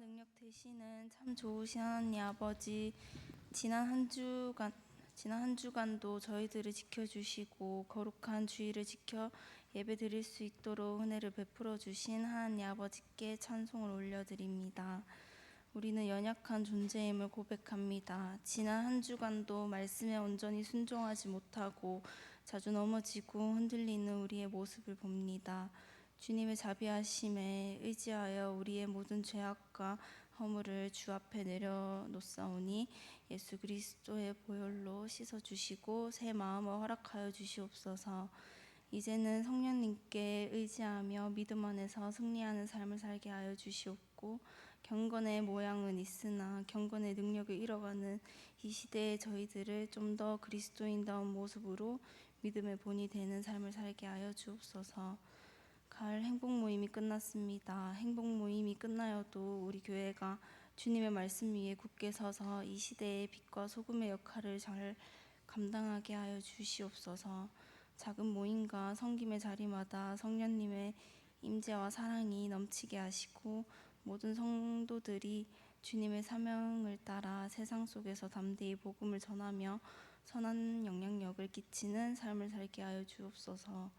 능력 되시는 참 좋으신 하나님 아버지, 지난 한 주간도 저희들을 지켜주시고 거룩한 주일을 지켜 예배 드릴 수 있도록 은혜를 베풀어 주신 하나님 아버지께 찬송을 올려드립니다. 우리는 연약한 존재임을 고백합니다. 지난 한 주간도 말씀에 온전히 순종하지 못하고 자주 넘어지고 흔들리는 우리의 모습을 봅니다. 주님의 자비하심에 의지하여 우리의 모든 죄악과 허물을 주 앞에 내려놓사오니 예수 그리스도의 보혈로 씻어주시고 새 마음을 허락하여 주시옵소서. 이제는 성령님께 의지하며 믿음 안에서 승리하는 삶을 살게 하여 주시옵고, 경건의 모양은 있으나 경건의 능력을 잃어가는 이 시대의 저희들을 좀 더 그리스도인다운 모습으로 믿음의 본이 되는 삶을 살게 하여 주옵소서. 가을 행복 모임이 끝났습니다. 행복 모임이 끝나여도 우리 교회가 주님의 말씀 위에 굳게 서서 이 시대의 빛과 소금의 역할을 잘 감당하게 하여 주시옵소서. 작은 모임과 섬김의 자리마다 성령님의 임재와 사랑이 넘치게 하시고, 모든 성도들이 주님의 사명을 따라 세상 속에서 담대히 복음을 전하며 선한 영향력을 끼치는 삶을 살게 하여 주옵소서.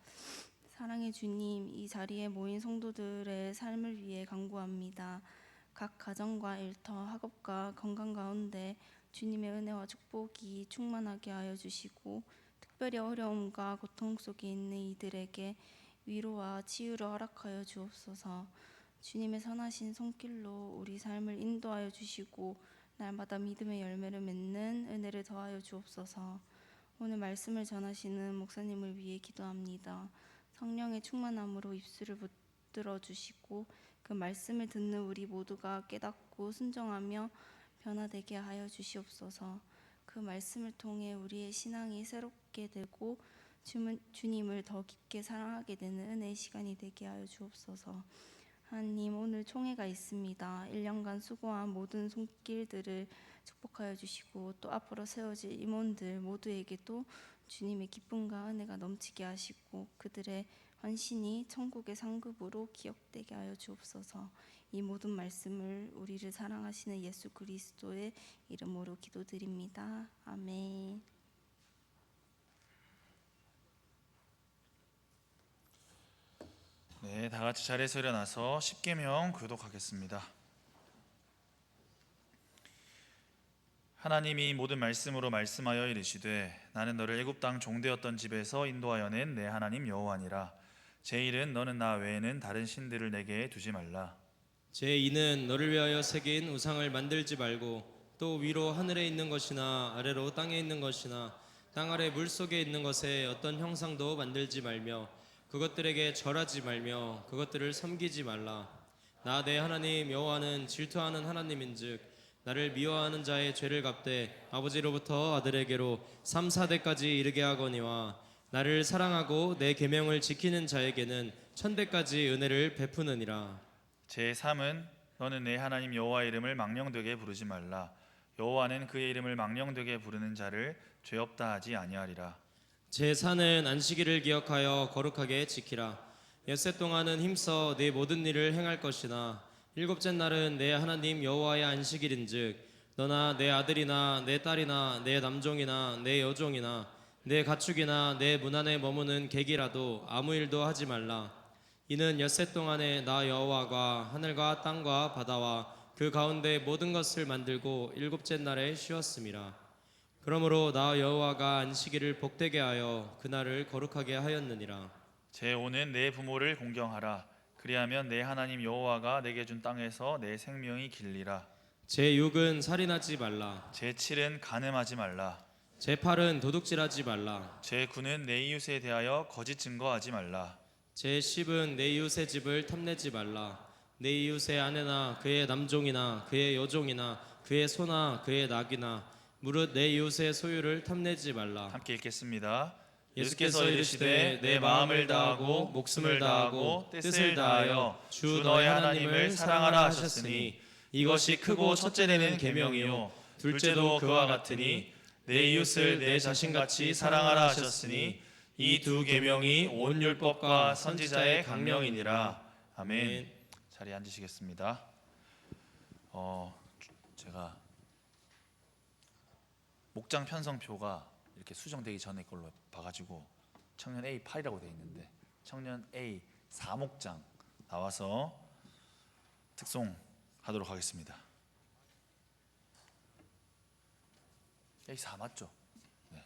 사랑의 주님, 이 자리에 모인 성도들의 삶을 위해 간구합니다. 각 가정과 일터, 학업과 건강 가운데 주님의 은혜와 축복이 충만하게 하여 주시고, 특별히 어려움과 고통 속에 있는 이들에게 위로와 치유를 허락하여 주옵소서. 주님의 선하신 손길로 우리 삶을 인도하여 주시고 날마다 믿음의 열매를 맺는 은혜를 더하여 주옵소서. 오늘 말씀을 전하시는 목사님을 위해 기도합니다. 성령의 충만함으로 입술을 붙들어 주시고 그 말씀을 듣는 우리 모두가 깨닫고 순종하며 변화되게 하여 주시옵소서. 그 말씀을 통해 우리의 신앙이 새롭게 되고 주님을 더 깊게 사랑하게 되는 은혜의 시간이 되게 하여 주옵소서. 하나님, 오늘 총회가 있습니다. 1년간 수고한 모든 손길들을 축복하여 주시고, 또 앞으로 세워질 임원들 모두에게도 주님의 기쁨과 은혜가 넘치게 하시고 그들의 헌신이 천국의 상급으로 기억되게 하여 주옵소서. 이 모든 말씀을 우리를 사랑하시는 예수 그리스도의 이름으로 기도드립니다. 아멘. 네, 다 같이 자리에서 일어나서 십계명 교독하겠습니다. 하나님이 모든 말씀으로 말씀하여 이르시되 나는 너를 애굽 땅 종되었던 집에서 인도하여 낸 내 하나님 여호와니라. 제1은 너는 나 외에는 다른 신들을 내게 두지 말라. 제2는 너를 위하여 새긴 우상을 만들지 말고 또 위로 하늘에 있는 것이나 아래로 땅에 있는 것이나 땅 아래 물속에 있는 것에 어떤 형상도 만들지 말며 그것들에게 절하지 말며 그것들을 섬기지 말라. 나 내 하나님 여호와는 질투하는 하나님인즉 나를 미워하는 자의 죄를 갚되 아버지로부터 아들에게로 3, 4대까지 이르게 하거니와 나를 사랑하고 내 계명을 지키는 자에게는 1000대까지 은혜를 베푸느니라. 제3은 너는 내 하나님 여호와의 이름을 망령되게 부르지 말라. 여호와는 그의 이름을 망령되게 부르는 자를 죄 없다 하지 아니하리라. 제4는 안식일을 기억하여 거룩하게 지키라. 엿새 동안은 힘써 네 모든 일을 행할 것이나 일곱째 날은 내 하나님 여호와의 안식일인즉 너나 내 아들이나 내 딸이나 내 남종이나 내 여종이나 내 가축이나 내 문 안에 머무는 객이라도 아무 일도 하지 말라. 이는 엿새 동안에 나 여호와가 하늘과 땅과 바다와 그 가운데 모든 것을 만들고 일곱째 날에 쉬었음이라. 그러므로 나 여호와가 안식일을 복되게 하여 그날을 거룩하게 하였느니라. 제5는 내 부모를 공경하라. 그리하면 내 하나님 여호와가 내게 준 땅에서 내 생명이 길리라. 제6은 살인하지 말라. 제7은 간음하지 말라. 제8은 도둑질하지 말라. 제9는 내 이웃에 대하여 거짓 증거하지 말라. 제10은 내 이웃의 집을 탐내지 말라. 내 이웃의 아내나 그의 남종이나 그의 여종이나 그의 소나 그의 낙이나 무릇 내 이웃의 소유를 탐내지 말라. 함께 읽겠습니다. 예수께서 이르시되 내 마음을 다하고 목숨을 다하고 뜻을 다하여 주 너의 하나님을 사랑하라 하셨으니 이것이 크고 첫째 되는 계명이요 둘째도 그와 같으니 내 이웃을 내 자신같이 사랑하라 하셨으니 이 두 계명이 온 율법과 선지자의 강령이니라. 아멘. 자리에 앉으시겠습니다. 제가 목장 편성표가 이렇게 수정되기 전에 걸로 봐가지고 청년 A8이라고 돼 있는데 청년 A 4목장 나와서 특송하도록 하겠습니다. A4 맞죠? 네.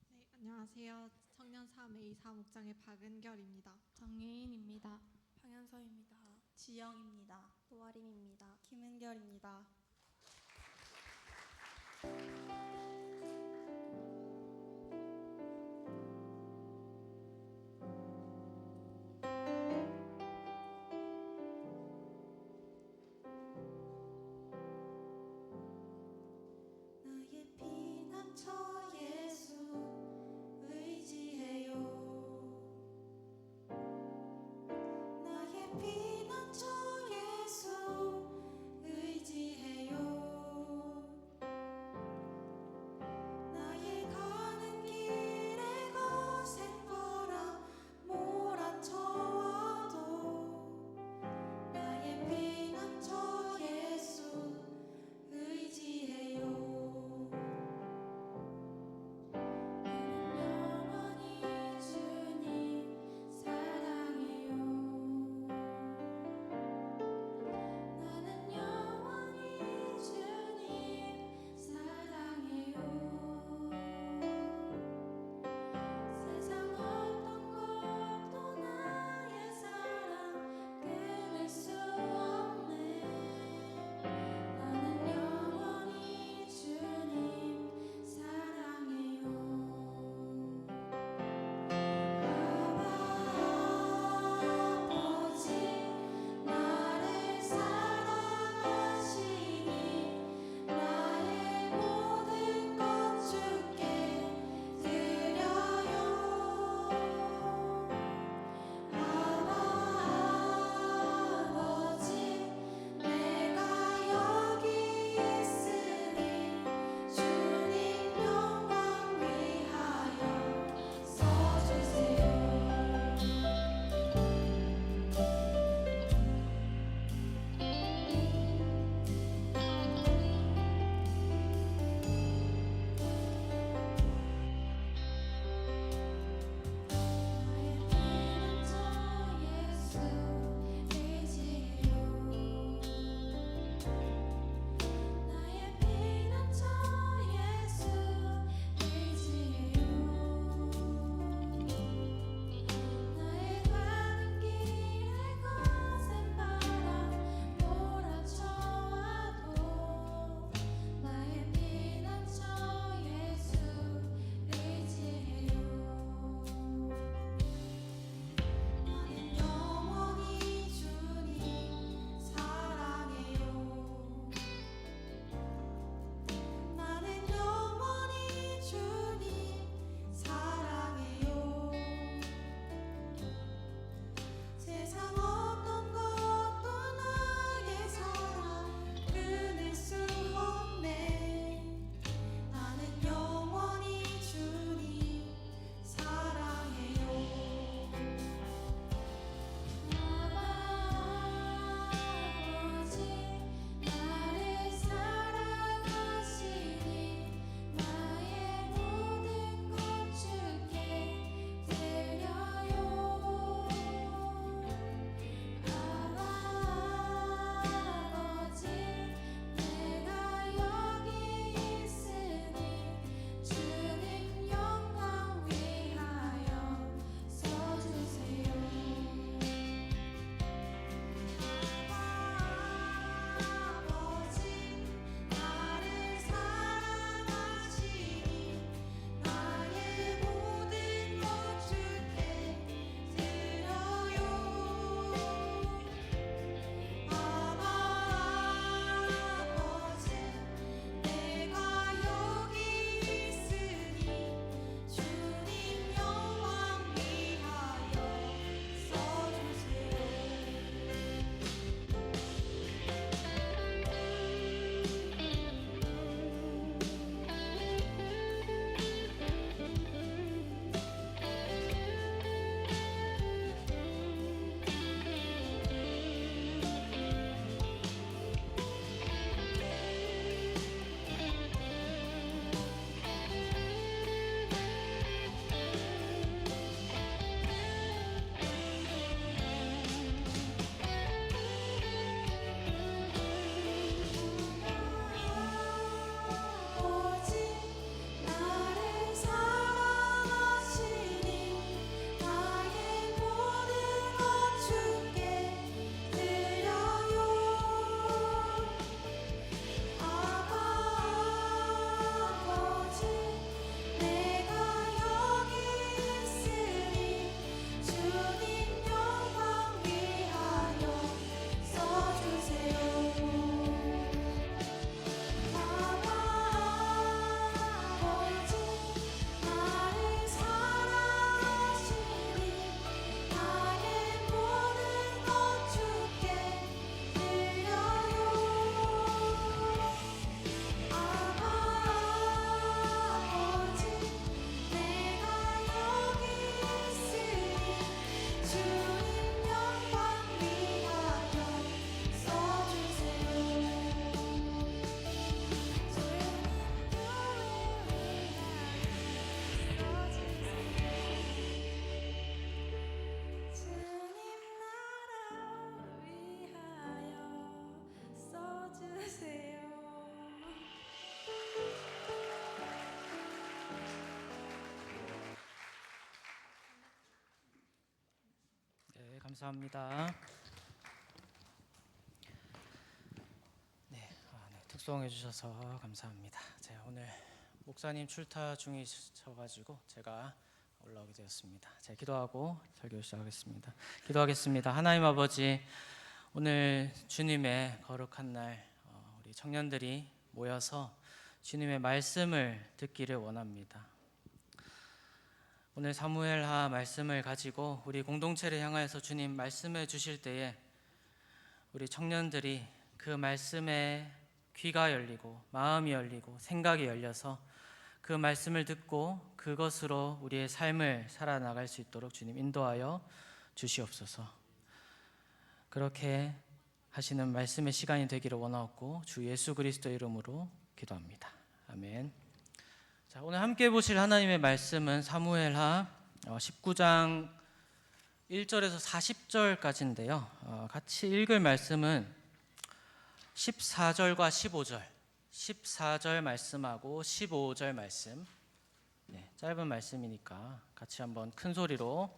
네, 안녕하세요. 청년 3A 사목장의 박은결입니다. 정유인입니다. 황현서입니다. 지영입니다. 노아림입니다. 김은결입니다. 나의 피난처 예수 의지해요. 나의 피난처 예수 의지해요. 감사합니다. 네, 특송해 주셔서 감사합니다. 제가 오늘 목사님 출타 중이셔가지고 제가 올라오게 되었습니다. 제가 기도하고 설교 시작하겠습니다. 기도하겠습니다. 하나님 아버지, 오늘 주님의 거룩한 날 우리 청년들이 모여서 주님의 말씀을 듣기를 원합니다. 오늘 사무엘하 말씀을 가지고 우리 공동체를 향하여서 주님 말씀해 주실 때에 우리 청년들이 그 말씀에 귀가 열리고 마음이 열리고 생각이 열려서 그 말씀을 듣고 그것으로 우리의 삶을 살아나갈 수 있도록 주님 인도하여 주시옵소서. 그렇게 하시는 말씀의 시간이 되기를 원하옵고 주 예수 그리스도 이름으로 기도합니다. 아멘. 자, 오늘 함께 보실 하나님의 말씀은 사무엘하 19장 1절에서 40절까지인데요. 같이 읽을 말씀은 14절과 15절, 14절 말씀하고 15절 말씀. 네, 짧은 말씀이니까 같이 한번 큰 소리로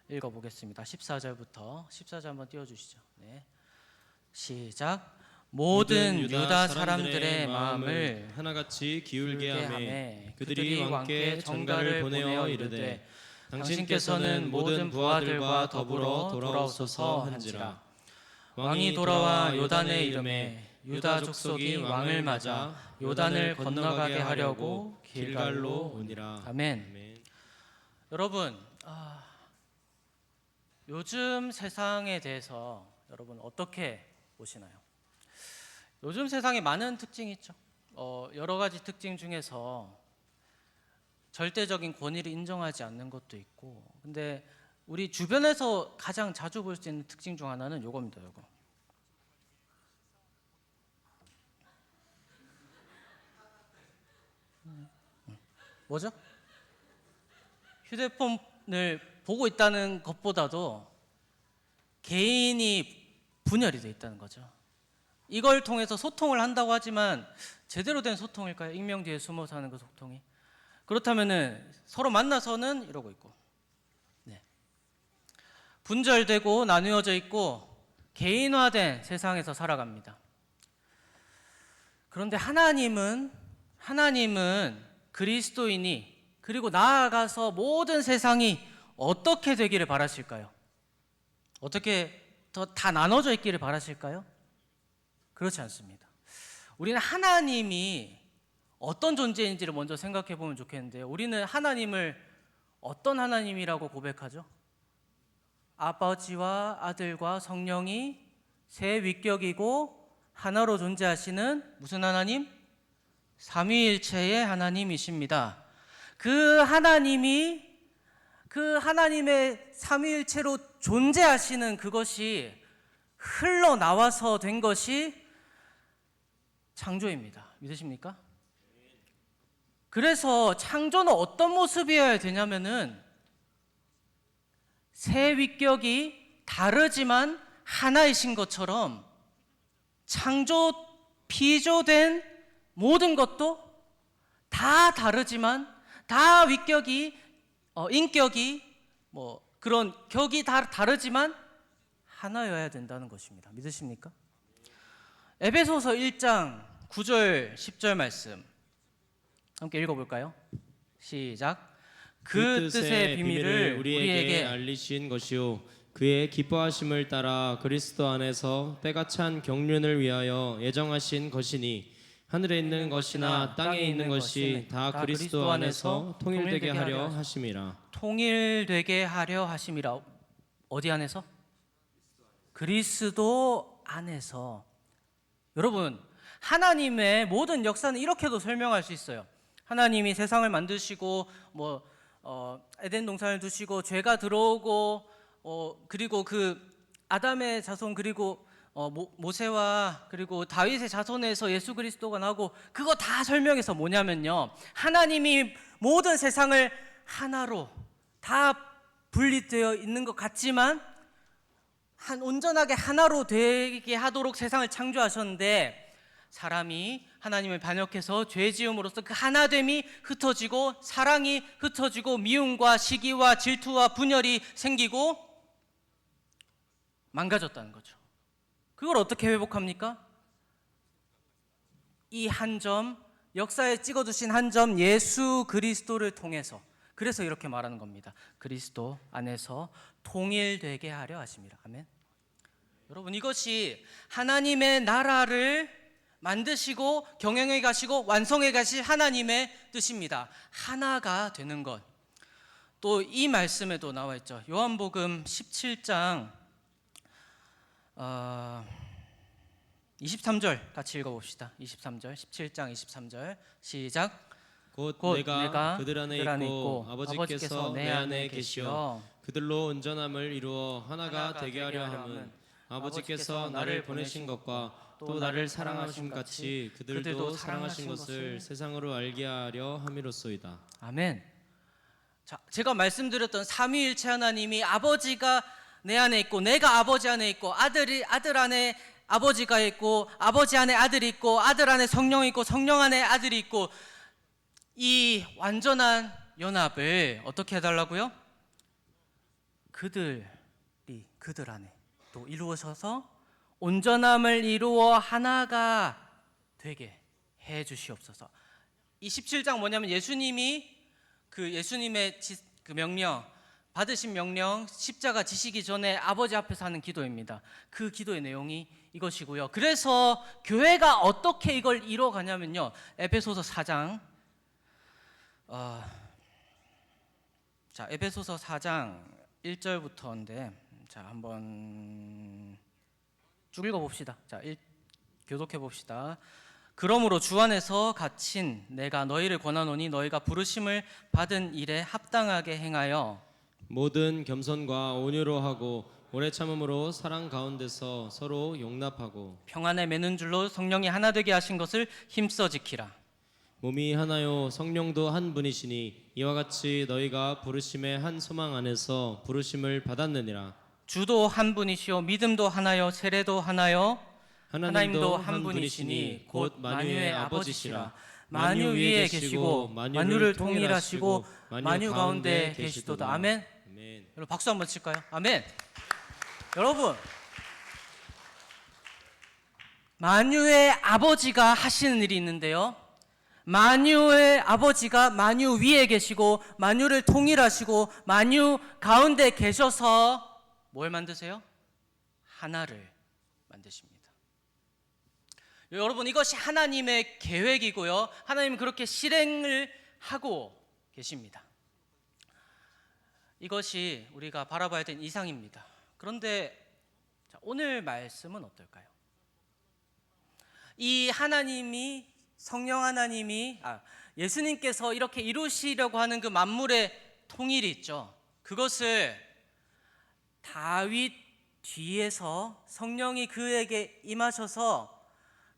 읽어보겠습니다. 14절부터 한번 띄워주시죠. 네, 시작. 모든 유다 사람들의 마음을 하나같이 기울게 하매 그들이 왕께 전가를 보내어 이르되 당신께서는 모든 부하들과 더불어 돌아오소서 한지라. 왕이 돌아와 요단에 이르매 유다 족속이 왕을 맞아 요단을 건너가게 하려고 길갈로 오니라. 아멘. 여러분, 요즘 세상에 대해서 여러분 어떻게 보시나요? 요즘 세상에 많은 특징이 있죠. 여러 가지 특징 중에서 절대적인 권위를 인정하지 않는 것도 있고, 근데 우리 주변에서 가장 자주 볼 수 있는 특징 중 하나는 요겁니다. 요거. 뭐죠? 휴대폰을 보고 있다는 것보다도 개인이 분열이 돼 있다는 거죠. 이걸 통해서 소통을 한다고 하지만 제대로 된 소통일까요? 익명 뒤에 숨어서 하는 그 소통이. 그렇다면은 서로 만나서는 이러고 있고, 네. 분절되고 나누어져 있고 개인화된 세상에서 살아갑니다. 그런데 하나님은 그리스도인이, 그리고 나아가서 모든 세상이 어떻게 되기를 바라실까요? 어떻게 다 나눠져 있기를 바라실까요? 그렇지 않습니다. 우리는 하나님이 어떤 존재인지를 먼저 생각해 보면 좋겠는데요. 우리는 하나님을 어떤 하나님이라고 고백하죠? 아버지와 아들과 성령이 세 위격이고 하나로 존재하시는 무슨 하나님? 삼위일체의 하나님이십니다. 그 하나님의 삼위일체로 존재하시는 그것이 흘러나와서 된 것이 창조입니다. 믿으십니까? 그래서 창조는 어떤 모습이어야 되냐면은 세 위격이 다르지만 하나이신 것처럼 피조된 모든 것도 다 다르지만 다 위격이 인격이 그런 격이 다 다르지만 하나여야 된다는 것입니다. 믿으십니까? 에베소서 1장 9절 10절 말씀 함께 읽어볼까요? 시작. 그 뜻의 비밀을 우리에게 알리신 것이요 그의 기뻐하심을 따라 그리스도 안에서 때가 찬 경륜을 위하여 예정하신 것이니 하늘에 있는 것이나 땅에 있는 것이 다 그리스도 안에서 통일되게 하려 하심이라. 통일되게 하려 하심이라. 어디 안에서? 그리스도 안에서. 여러분, 하나님의 모든 역사는 이렇게도 설명할 수 있어요. 하나님이 세상을 만드시고 에덴 동산을 두시고 죄가 들어오고 그리고 그 아담의 자손 그리고 모세와 그리고 다윗의 자손에서 예수 그리스도가 나고, 그거 다 설명해서 뭐냐면요, 하나님이 모든 세상을 하나로 다 분리되어 있는 것 같지만 온전하게 하나로 되게 하도록 세상을 창조하셨는데, 사람이 하나님을 반역해서 죄 지음으로써 그 하나됨이 흩어지고 사랑이 흩어지고 미움과 시기와 질투와 분열이 생기고, 망가졌다는 거죠. 그걸 어떻게 회복합니까? 이 한 점, 역사에 찍어두신 한 점, 예수 그리스도를 통해서. 그래서 이렇게 말하는 겁니다. 그리스도 안에서 통일되게 하려 하심이라. 아멘. 여러분, 이것이 하나님의 나라를 만드시고 경영해 가시고 완성해 가실 하나님의 뜻입니다. 하나가 되는 것. 또 이 말씀에도 나와 있죠. 요한복음 17장 23절 같이 읽어봅시다. 23절, 17장 23절 시작. 곧 곧 내가 그들 안에 있고 아버지께서 내 안에 계시어 그들로 온전함을 이루어 하나가 되게 하려 함은 아버지께서 나를 보내신 것과 또 나를 사랑하신 같이 그들도 사랑하신 것을 세상으로 알게 하려 함이로소이다. 아멘. 자, 제가 말씀드렸던 삼위일체 하나님이 아버지가 내 안에 있고 내가 아버지 안에 있고 아들 안에 아버지가 있고 아버지 안에 아들이 있고 아들 안에 성령이 있고 성령 안에 아들이 있고, 이 완전한 연합을 어떻게 해달라고요? 그들 안에 또 이루어져서 온전함을 이루어 하나가 되게 해 주시옵소서. 이 17장 뭐냐면 예수님이 예수님의 그 명령, 받으신 명령, 십자가 지시기 전에 아버지 앞에서 하는 기도입니다. 그 기도의 내용이 이것이고요. 그래서 교회가 어떻게 이걸 이뤄가냐면요, 에베소서 4장 에베소서 4장 1절부터인데, 자, 한번 쭉 읽어봅시다. 자, 교독해 봅시다. 그러므로 주 안에서 갇힌 내가 너희를 권하노니 너희가 부르심을 받은 일에 합당하게 행하여 모든 겸손과 온유로 하고 오래 참음으로 사랑 가운데서 서로 용납하고 평안에 매는 줄로 성령이 하나 되게 하신 것을 힘써 지키라. 몸이 하나요 성령도 한 분이시니 이와 같이 너희가 부르심의 한 소망 안에서 부르심을 받았느니라. 주도 한 분이시요 믿음도 하나요 세례도 하나요 하나님도 한 분이시니 곧 만유의 아버지시라. 만유 위에 계시고 만유를 통일하시고 만유 가운데 계시도다. 아멘. 아멘. 여러분 박수 한번 칠까요? 아멘. 여러분, 만유의 아버지가 하시는 일이 있는데요, 만유의 아버지가 만유 위에 계시고 만유를 통일하시고 만유 가운데 계셔서 뭘 만드세요? 하나를 만드십니다. 여러분, 이것이 하나님의 계획이고요, 하나님은 그렇게 실행을 하고 계십니다. 이것이 우리가 바라봐야 되는 이상입니다. 그런데 오늘 말씀은 어떨까요? 이 하나님이, 성령 하나님이, 예수님께서 이렇게 이루시려고 하는 그 만물의 통일이 있죠. 그것을 다윗 뒤에서 성령이 그에게 임하셔서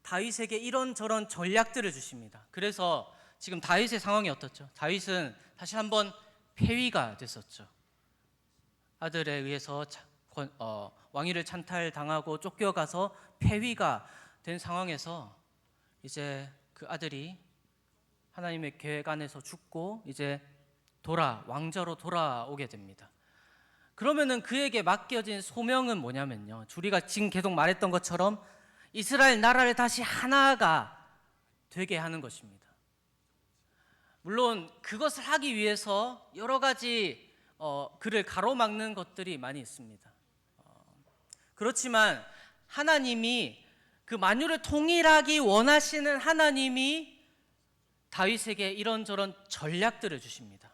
다윗에게 이런저런 전략들을 주십니다. 그래서 지금 다윗의 상황이 어떻죠? 다윗은 다시 한번 폐위가 됐었죠. 아들에 의해서 왕위를 찬탈당하고 쫓겨가서 폐위가 된 상황에서 이제 그 아들이 하나님의 계획 안에서 죽고 이제 왕자로 돌아오게 됩니다. 그러면은 그에게 맡겨진 소명은 뭐냐면요, 우리가 지금 계속 말했던 것처럼 이스라엘 나라를 다시 하나가 되게 하는 것입니다. 물론 그것을 하기 위해서 여러 가지 그를 가로막는 것들이 많이 있습니다. 그렇지만 하나님이 그 만유를 통일하기 원하시는 하나님이 다윗에게 이런저런 전략들을 주십니다.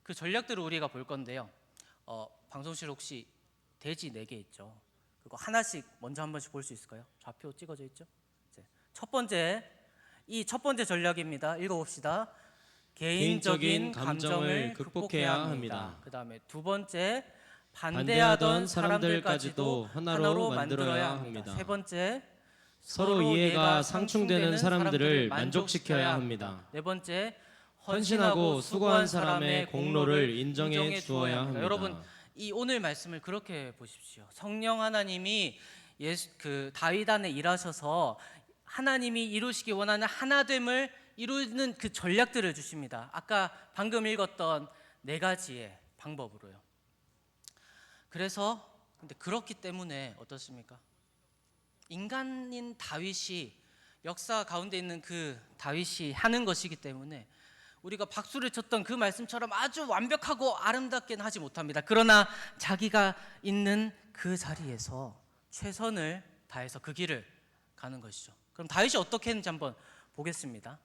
그 전략들을 우리가 볼 건데요, 방송실 혹시 돼지 4개 있죠? 그거 하나씩 먼저 한 번씩 볼 수 있을까요? 좌표 찍어져 있죠? 첫 번째 전략입니다. 읽어봅시다. 개인적인 감정을 극복해야 합니다. 그 다음에 두 번째, 반대하던 사람들까지도 하나로 만들어야 합니다. 세 번째, 서로 이해가 상충되는 사람들을 만족시켜야 합니다. 네 번째, 헌신하고 수고한 사람의 공로를 인정해 주어야 합니다. 여러분, 이 오늘 말씀을 그렇게 보십시오. 성령 하나님이 다윗 안에 일하셔서 하나님이 이루시기 원하는 하나됨을 이루는 그 전략들을 주십니다. 아까 방금 읽었던 4가지의 방법으로요. 그래서 근데 그렇기 때문에 어떻습니까? 인간인 다윗이 역사 가운데 있는 그 다윗이 하는 것이기 때문에 우리가 박수를 쳤던 그 말씀처럼 아주 완벽하고 아름답게는 하지 못합니다. 그러나 자기가 있는 그 자리에서 최선을 다해서 그 길을 가는 것이죠. 그럼 다윗이 어떻게 했는지 한번 보겠습니다.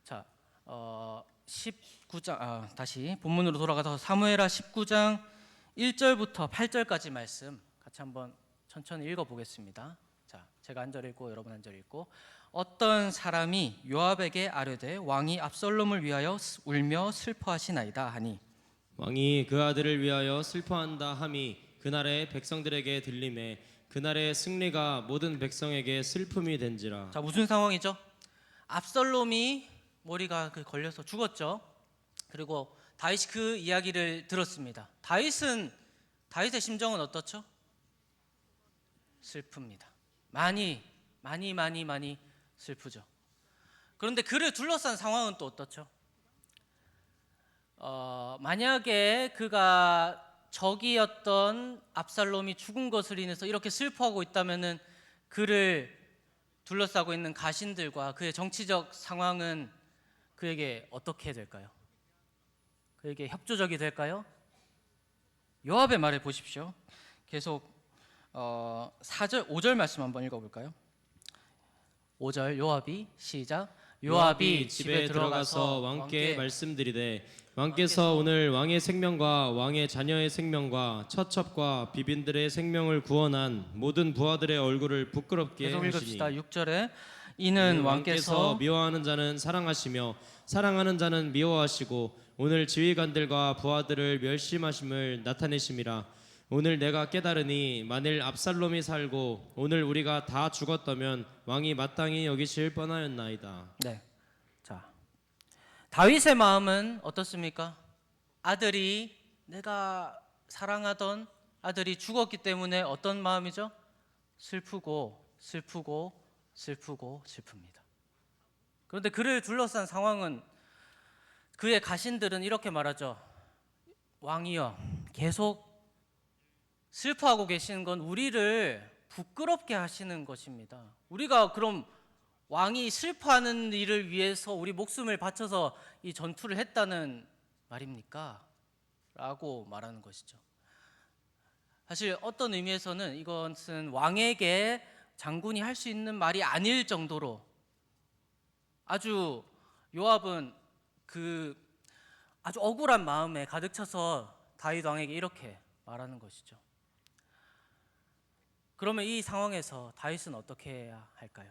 자, 19장 다시 본문으로 돌아가서 사무엘하 19장 1절부터 8절까지 말씀 같이 한번 천천히 읽어 보겠습니다. 자, 제가 한 절 읽고 여러분 한 절 읽고. 어떤 사람이 요압에게 아뢰되 왕이 압살롬을 위하여 울며 슬퍼하시나이다 하니 왕이 그 아들을 위하여 슬퍼한다 함이 그날의 백성들에게 들림에 그날의 승리가 모든 백성에게 슬픔이 된지라. 자, 무슨 상황이죠? 압살롬이 머리가 걸려서 죽었죠. 그리고 다윗이 그 이야기를 들었습니다. 다윗의 심정은 어떻죠? 슬픕니다. 많이 슬프죠. 그런데 그를 둘러싼 상황은 또 어떻죠? 만약에 그가 적이었던 압살롬이 죽은 것을 인해서 이렇게 슬퍼하고 있다면은 그를 둘러싸고 있는 가신들과 그의 정치적 상황은 그에게 어떻게 될까요? 그에게 협조적이 될까요? 요압의 말을 보십시오. 계속 4절, 5절 말씀 한번 읽어볼까요? 5절 요압이 시작. 요압이 집에 들어가서 왕께 말씀드리되 왕께서 오늘 왕의 생명과 왕의 자녀의 생명과 처첩과 비빈들의 생명을 구원한 모든 부하들의 얼굴을 부끄럽게 계속 하시니 읽읍시다. 6절에 이는 왕께서 미워하는 자는 사랑하시며 사랑하는 자는 미워하시고 오늘 지휘관들과 부하들을 멸심하심을 나타내심이라. 오늘 내가 깨달으니 만일 압살롬이 살고 오늘 우리가 다 죽었다면 왕이 마땅히 여기실 뻔하였나이다. 네. 자, 다윗의 마음은 어떻습니까? 아들이 내가 사랑하던 아들이 죽었기 때문에 어떤 마음이죠? 슬프고 슬픕니다. 그런데 그를 둘러싼 상황은 그의 가신들은 이렇게 말하죠. 왕이여, 계속 슬퍼하고 계시는 건 우리를 부끄럽게 하시는 것입니다. 우리가 그럼 왕이 슬퍼하는 일을 위해서 우리 목숨을 바쳐서 이 전투를 했다는 말입니까? 라고 말하는 것이죠. 사실 어떤 의미에서는 이것은 왕에게 장군이 할 수 있는 말이 아닐 정도로 아주 요압은 아주 억울한 마음에 가득 차서 다윗 왕에게 이렇게 말하는 것이죠. 그러면 이 상황에서 다윗은 어떻게 해야 할까요?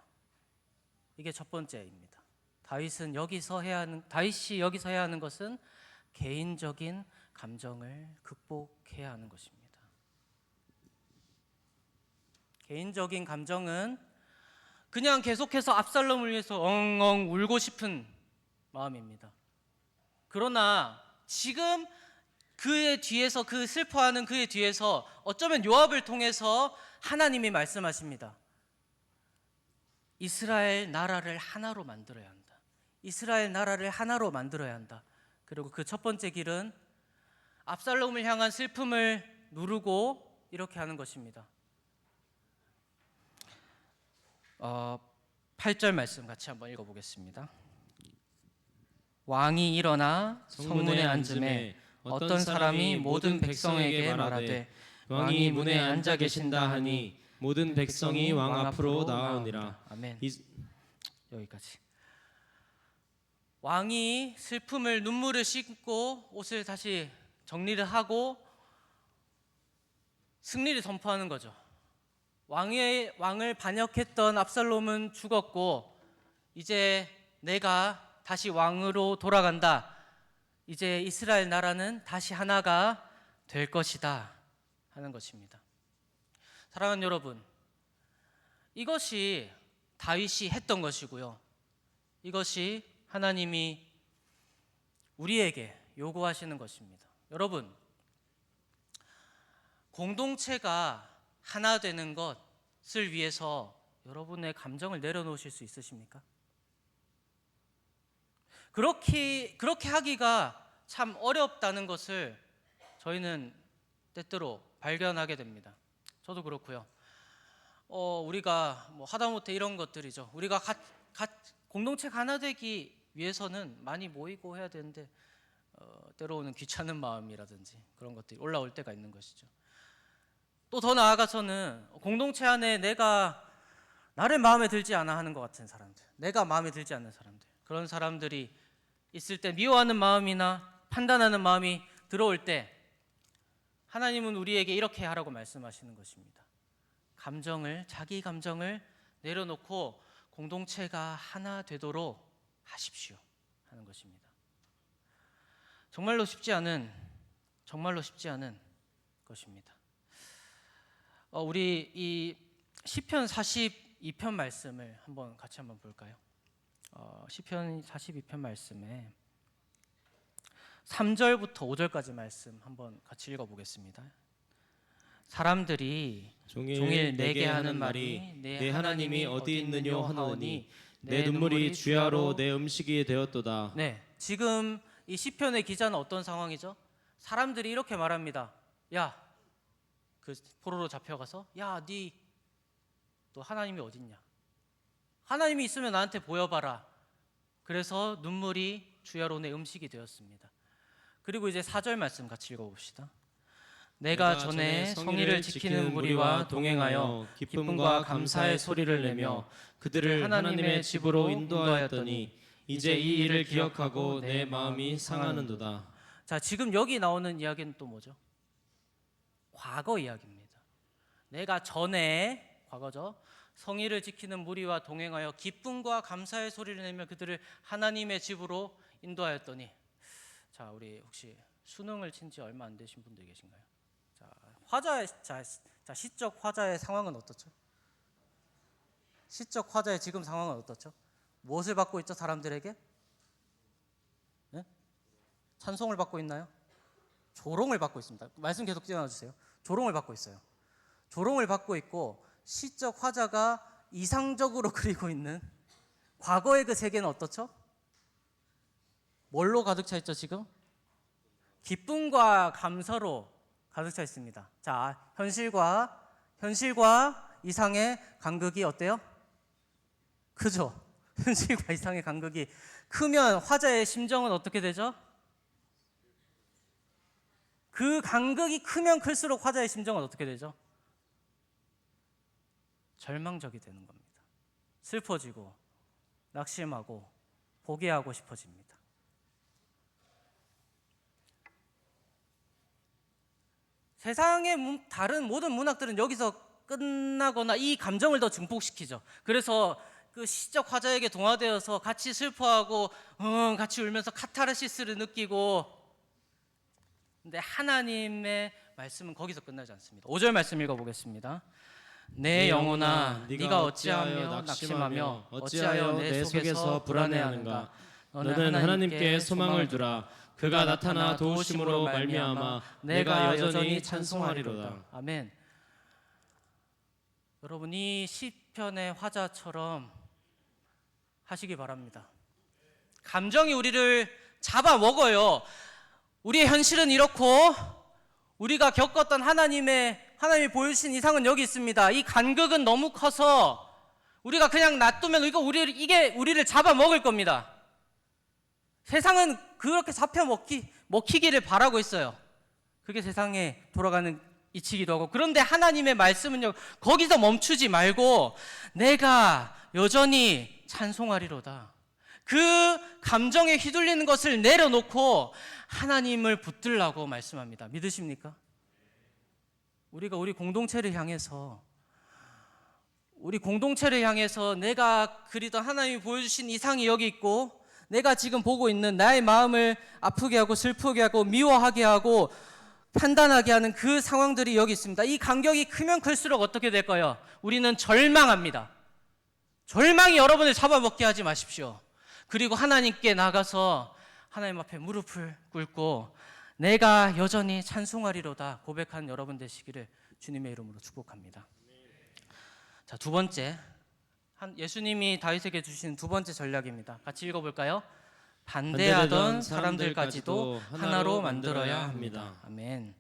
이게 첫 번째입니다. 다윗이 여기서 해야 하는 것은 개인적인 감정을 극복해야 하는 것입니다. 개인적인 감정은 그냥 계속해서 압살롬을 위해서 엉엉 울고 싶은 마음입니다. 그러나 지금 그의 뒤에서, 그 슬퍼하는 그의 뒤에서 어쩌면 요압을 통해서 하나님이 말씀하십니다. 이스라엘 나라를 하나로 만들어야 한다. 이스라엘 나라를 하나로 만들어야 한다. 그리고 그 첫 번째 길은 압살롬을 향한 슬픔을 누르고 이렇게 하는 것입니다. 8절 말씀 같이 한번 읽어보겠습니다. 왕이 일어나 성문에 앉음에 어떤 사람이 모든 백성에게 말하되 왕이 문에 앉아 계신다 하니 모든 백성이 왕 앞으로 나아오니라. 아멘. 여기까지. 왕이 눈물을 씻고 옷을 다시 정리를 하고 승리를 선포하는 거죠. 왕을 반역했던 압살롬은 죽었고 이제 내가 다시 왕으로 돌아간다. 이제 이스라엘 나라는 다시 하나가 될 것이다 하는 것입니다. 사랑하는 여러분, 이것이 다윗이 했던 것이고요. 이것이 하나님이 우리에게 요구하시는 것입니다. 여러분, 공동체가 하나 되는 것을 위해서 여러분의 감정을 내려놓으실 수 있으십니까? 그렇게 하기가 참 어렵다는 것을 저희는 때때로 발견하게 됩니다. 저도 그렇고요. 우리가 뭐 하다못해 이런 것들이죠. 우리가 공동체가 하나 되기 위해서는 많이 모이고 해야 되는데 때로는 귀찮은 마음이라든지 그런 것들이 올라올 때가 있는 것이죠. 또 더 나아가서는 공동체 안에 내가 나를 마음에 들지 않아 하는 것 같은 사람들, 내가 마음에 들지 않는 사람들, 그런 사람들이 있을 때 미워하는 마음이나 판단하는 마음이 들어올 때 하나님은 우리에게 이렇게 하라고 말씀하시는 것입니다. 자기 감정을 내려놓고 공동체가 하나 되도록 하십시오 하는 것입니다. 정말로 쉽지 않은 것입니다. 우리 이 시편 42편 말씀을 같이 한번 볼까요? 시편 42편 말씀에 3절부터 5절까지 말씀 한번 같이 읽어보겠습니다. 사람들이 종일 내게 하는 말이 내 하나님이 어디 있느뇨 하노니 내 눈물이 주야로 내 음식이 되었도다. 네, 지금 이 시편의 기자는 어떤 상황이죠? 사람들이 이렇게 말합니다. 야, 그 포로로 잡혀가서 너 하나님이 어딨냐? 하나님이 있으면 나한테 보여봐라. 그래서 눈물이 주야로 내 음식이 되었습니다. 그리고 이제 4절 말씀 같이 읽어봅시다. 내가 전에 성의를 지키는 무리와 동행하여 기쁨과 감사의 소리를 내며 그들을 하나님의 집으로 인도하였더니 이제 이 일을 기억하고 내 마음이 상하는도다. 자, 지금 여기 나오는 이야기는 또 뭐죠? 과거 이야기입니다. 내가 전에, 과거죠, 성의를 지키는 무리와 동행하여 기쁨과 감사의 소리를 내며 그들을 하나님의 집으로 인도하였더니, 자, 우리 혹시 수능을 친 지 얼마 안 되신 분들 계신가요? 시적 화자의 상황은 어떻죠? 시적 화자의 지금 상황은 어떻죠? 무엇을 받고 있죠? 사람들에게? 네? 찬송을 받고 있나요? 조롱을 받고 있습니다. 말씀 계속 띄워주세요. 조롱을 받고 있어요. 조롱을 받고 있고 시적 화자가 이상적으로 그리고 있는 과거의 그 세계는 어떻죠? 뭘로 가득 차 있죠 지금? 기쁨과 감사로 가득 차 있습니다. 자, 현실과 이상의 간극이 어때요? 크죠? 현실과 이상의 간극이 크면 화자의 심정은 어떻게 되죠? 그 간극이 크면 클수록 화자의 심정은 어떻게 되죠? 절망적이 되는 겁니다. 슬퍼지고 낙심하고 포기하고 싶어집니다. 세상의 다른 모든 문학들은 여기서 끝나거나 이 감정을 더 증폭시키죠. 그래서 그 시적 화자에게 동화되어서 같이 슬퍼하고 같이 울면서 카타르시스를 느끼고, 근데 하나님의 말씀은 거기서 끝나지 않습니다. 5절 말씀 읽어보겠습니다. 내 영혼아 네가 어찌하며 낙심하며 어찌하여 내 속에서 불안해하는가. 너는 하나님께 소망을 두라. 그가 나타나 도우심으로 말미암아 내가 여전히 찬송하리로다. 아멘. 여러분, 이 시편의 화자처럼 하시기 바랍니다. 감정이 우리를 잡아먹어요. 우리의 현실은 이렇고 우리가 겪었던 하나님이 보여주신 이상은 여기 있습니다. 이 간극은 너무 커서 우리가 그냥 놔두면 이게 우리를 잡아먹을 겁니다. 세상은 그렇게 먹히기를 바라고 있어요. 그게 세상에 돌아가는 이치기도 하고. 그런데 하나님의 말씀은요, 거기서 멈추지 말고 내가 여전히 찬송하리로다. 그 감정에 휘둘리는 것을 내려놓고 하나님을 붙들라고 말씀합니다. 믿으십니까? 우리가 우리 공동체를 향해서 내가 그리던 하나님이 보여주신 이상이 여기 있고, 내가 지금 보고 있는 나의 마음을 아프게 하고 슬프게 하고 미워하게 하고 판단하게 하는 그 상황들이 여기 있습니다. 이 간격이 크면 클수록 어떻게 될까요? 우리는 절망합니다. 절망이 여러분을 잡아먹게 하지 마십시오. 그리고 하나님께 나가서 하나님 앞에 무릎을 꿇고 내가 여전히 찬송하리로다 고백하는 여러분 되시기를 주님의 이름으로 축복합니다. 자, 두 번째, 예수님이 다윗에게 주신 두 번째 전략입니다. 같이 읽어볼까요? 반대하던 사람들까지도 하나로 만들어야 합니다. 아멘.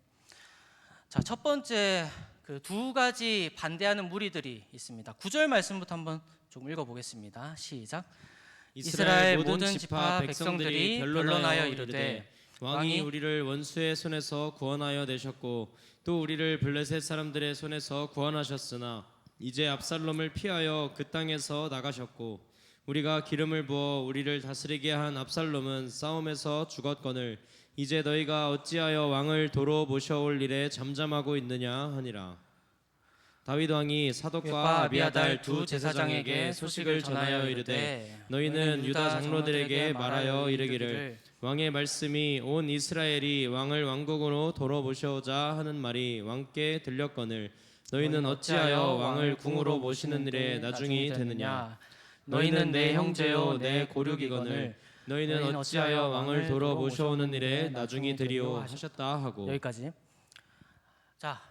자, 첫 번째 그 두 가지 반대하는 무리들이 있습니다. 9절 말씀부터 한번 조금 읽어보겠습니다. 시작. 이스라엘 모든 지파 백성들이 변론하여 이르되 왕이 우리를 원수의 손에서 구원하여 내셨고 또 우리를 블레셋 사람들의 손에서 구원하셨으나 이제 압살롬을 피하여 그 땅에서 나가셨고 우리가 기름을 부어 우리를 다스리게 한 압살롬은 싸움에서 죽었거늘 이제 너희가 어찌하여 왕을 도로 모셔올 일에 잠잠하고 있느냐 하니라. 다윗 왕이 사독과 아비아달 두 제사장에게 소식을 전하여 이르되 너희는 유다 장로들에게 말하여 이르기를 왕의 말씀이 온 이스라엘이 왕을 왕국으로 도로 모셔오자 하는 말이 왕께 들렸거늘 너희는 어찌하여 왕을 궁으로 모시는 일에 나중이 되느냐. 너희는 내 형제요 내 고륙이거늘 너희는 어찌하여 왕을 도로 모셔오는 일에 나중이 되리오 하셨다 하고. 여기까지. 자,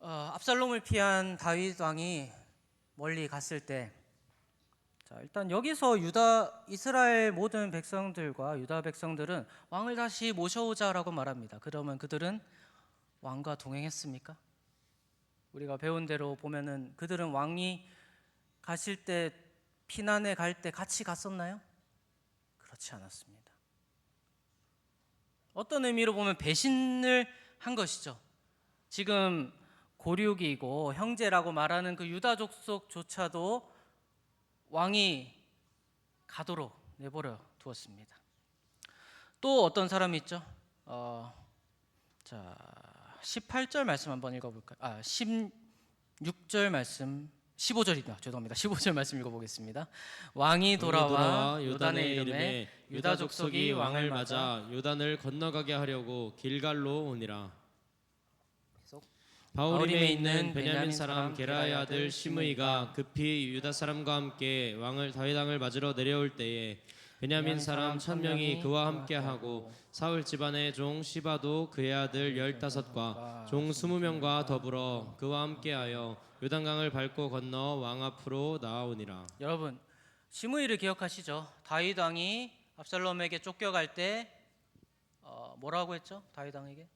압살롬을 피한 다윗 왕이 멀리 갔을 때, 자 일단 여기서 이스라엘 모든 백성들과 유다 백성들은 왕을 다시 모셔오자라고 말합니다. 그러면 그들은 왕과 동행했습니까? 우리가 배운 대로 보면은 그들은 왕이 가실 때 피난에 갈 때 같이 갔었나요? 그렇지 않았습니다. 어떤 의미로 보면 배신을 한 것이죠. 지금 고륙이고 형제라고 말하는 그 유다 족속조차도 왕이 가도록 내버려 두었습니다. 또 어떤 사람이 있죠? 자 18절 말씀 한번 읽어볼까요? 16절 말씀 15절이다. 죄송합니다. 15절 말씀 읽어보겠습니다. 왕이 돌아와 요단의 이름에 유다 족속이 왕을 맞아 요단을 건너가게 하려고 길갈로 오니라. 바울임에 있는 베냐민 사람 게라의 아들 시므이가 급히 유다 사람과 함께 다윗 왕을 맞으러 내려올 때에 베냐민 사람 1000명이 그와 함께하고 사울 집안의 종 시바도 그의 아들 15과 종 20명과 더불어 그와 함께하여 요단강을 밟고 건너 왕 앞으로 나아오니라. 여러분 시므이를 기억하시죠? 다윗 왕이 압살롬에게 쫓겨갈 때 뭐라고 했죠? 다윗 왕에게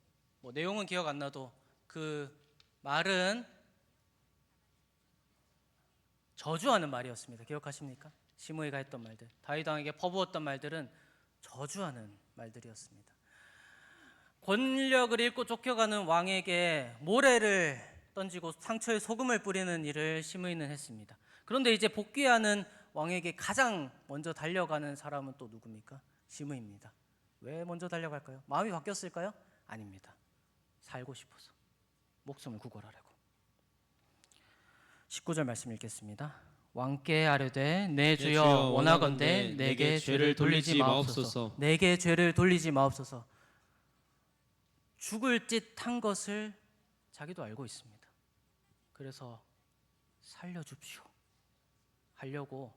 뭐 내용은 기억 안 나도 그 말은 저주하는 말이었습니다. 기억하십니까? 시므이가 했던 말들, 다윗 왕에게 퍼부었던 말들은 저주하는 말들이었습니다. 권력을 잃고 쫓겨가는 왕에게 모래를 던지고 상처에 소금을 뿌리는 일을 시므이는 했습니다. 그런데 이제 복귀하는 왕에게 가장 먼저 달려가는 사람은 또 누굽니까? 시므이입니다. 왜 먼저 달려갈까요? 마음이 바뀌었을까요? 아닙니다. 살고 싶어서, 목숨을 구걸하려고. 19절 말씀 읽겠습니다. 왕께 아뢰되 내 주여 원하건대 내게 죄를 돌리지 마옵소서. 내게 죄를 돌리지 마옵소서. 죽을 짓 한 것을 자기도 알고 있습니다. 그래서 살려줍시오 하려고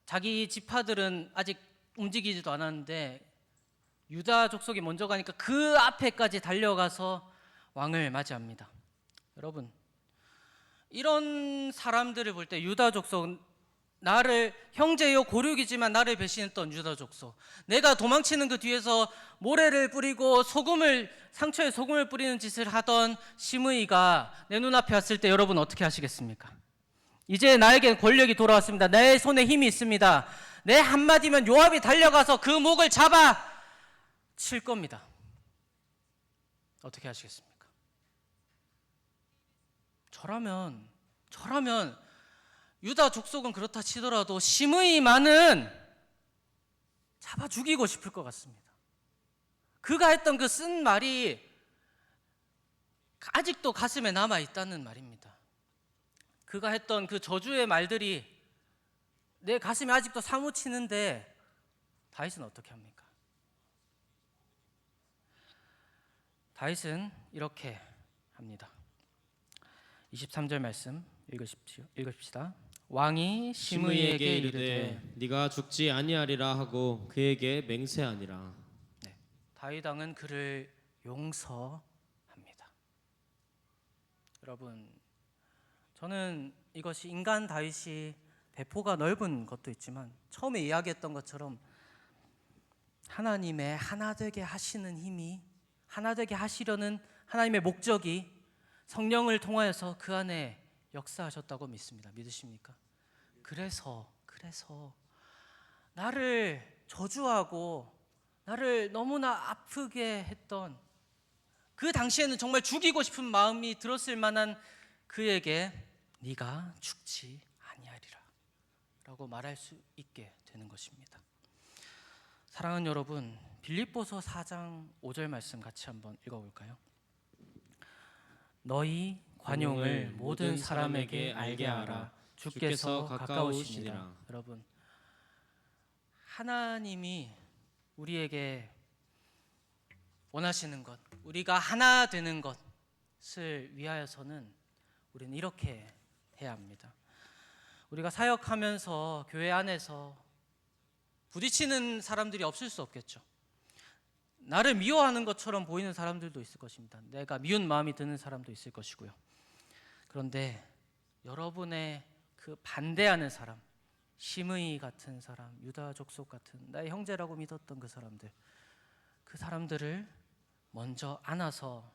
자기 지파들은 아직 움직이지도 않았는데 유다 족속이 먼저 가니까 그 앞에까지 달려가서 왕을 맞이합니다. 여러분 이런 사람들을 볼 때 유다 족속, 나를 형제요 고륙이지만 나를 배신했던 유다 족속, 내가 도망치는 그 뒤에서 모래를 뿌리고 상처에 소금을 뿌리는 짓을 하던 시므이가 내 눈앞에 왔을 때 여러분 어떻게 하시겠습니까? 이제 나에겐 권력이 돌아왔습니다. 내 손에 힘이 있습니다. 내 한마디면 요압이 달려가서 그 목을 잡아 칠 겁니다. 어떻게 하시겠습니까? 저라면 유다 족속은 그렇다 치더라도 시므이만은 잡아 죽이고 싶을 것 같습니다. 그가 했던 그 쓴 말이 아직도 가슴에 남아 있다는 말입니다. 그가 했던 그 저주의 말들이 내 가슴에 아직도 사무치는데 다윗은 어떻게 합니까? 다윗은 이렇게 합니다. 23절 말씀 읽으십시다. 왕이 시므이에게 이르되 네가 죽지 아니하리라 하고 그에게 맹세하니라. 네, 다윗 왕은 그를 용서합니다. 여러분, 저는 이것이 인간 다윗이 배포가 넓은 것도 있지만 처음에 이야기했던 것처럼 하나님의 하나 되게 하시는 힘이, 하나 되게 하시려는 하나님의 목적이 성령을 통하여서 그 안에 역사하셨다고 믿습니다. 믿으십니까? 그래서 나를 저주하고 나를 너무나 아프게 했던 그 당시에는 정말 죽이고 싶은 마음이 들었을 만한 그에게 네가 죽지 아니하리라 라고 말할 수 있게 되는 것입니다. 사랑하는 여러분, 빌립보서 4장 5절 말씀 같이 한번 읽어볼까요? 너희 관용을 모든 사람에게 알게 하라. 주께서 가까우시니라. 여러분, 하나님이 우리에게 원하시는 것, 우리가 하나 되는 것을 위하여서는 우리는 이렇게 해야 합니다. 우리가 사역하면서 교회 안에서 부딪히는 사람들이 없을 수 없겠죠. 나를 미워하는 것처럼 보이는 사람들도 있을 것입니다. 내가 미운 마음이 드는 사람도 있을 것이고요. 그런데 여러분의 그 반대하는 사람, 심의 같은 사람, 유다 족속 같은 나의 형제라고 믿었던 그 사람들을 먼저 안아서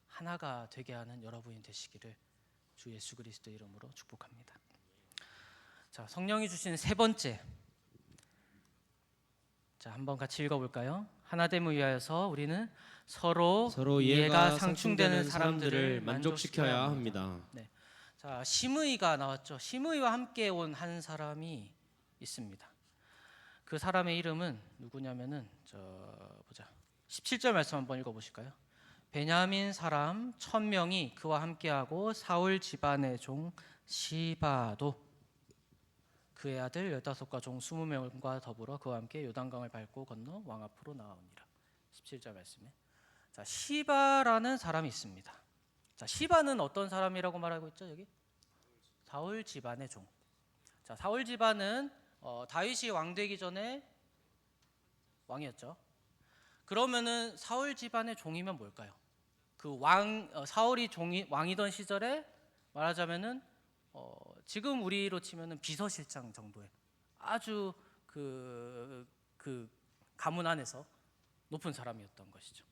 하나가 되게 하는 여러분이 되시기를 주 예수 그리스도 이름으로 축복합니다. 자, 성령이 주신 세 번째, 자, 한번 같이 읽어볼까요? 하나됨을 위하여서 우리는 서로 이해가 상충되는 사람들을 만족시켜야 합니다. 네. 자, 심의가 나왔죠. 심의와 함께 온 한 사람이 있습니다. 그 사람의 이름은 누구냐면은 17절 말씀 한번 읽어보실까요? 베냐민 사람 1000명이 그와 함께하고 사울 집안의 종 시바도 그의 아들 15과 종 20명과 더불어 그와 함께 요단강을 밟고 건너 왕 앞으로 나아오니라. 17절 말씀에, 자, 시바라는 사람이 있습니다. 자, 시바는 어떤 사람이라고 말하고 있죠? 여기 사울 집안의 종. 자, 사울 집안은 다윗이 왕 되기 전에 왕이었죠. 그러면은 사울 집안의 종이면 뭘까요? 그 사울이 왕이던 시절에 말하자면은 지금 우리로 치면은 비서실장 정도의 아주 그 가문 안에서 높은 사람이었던 것이죠.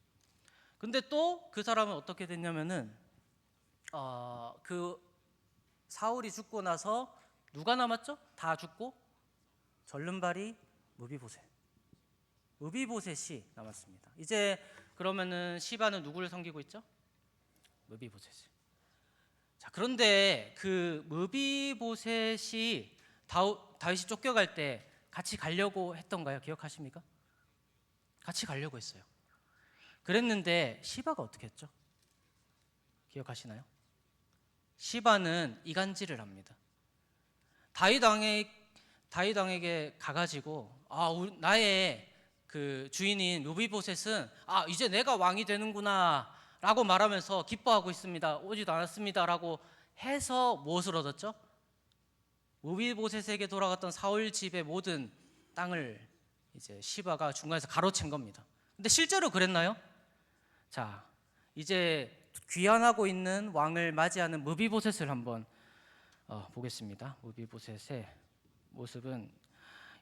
근데 또 그 사람은 어떻게 됐냐면은 그 사울이 죽고 나서 누가 남았죠? 다 죽고 절름발이 무비보셋이 남았습니다. 이제 그러면은 시바는 누구를 섬기고 있죠? 무비보셋이. 자, 그런데 그 무비보셋이 다윗이 쫓겨갈 때 같이 가려고 했던가요? 기억하십니까? 같이 가려고 했어요. 그랬는데 시바가 어떻게 했죠? 기억하시나요? 시바는 이간질을 합니다. 다윗 왕에게 가가지고 나의 그 주인인 무비보셋은 이제 내가 왕이 되는구나 라고 말하면서 기뻐하고 있습니다. 오지도 않았습니다 라고 해서 무엇을 얻었죠? 무비보셋에게 돌아갔던 사울 집의 모든 땅을 이제 시바가 중간에서 가로챈 겁니다. 근데 실제로 그랬나요? 자, 이제 귀환하고 있는 왕을 맞이하는 무비보셋을 한번 보겠습니다. 무비보셋의 모습은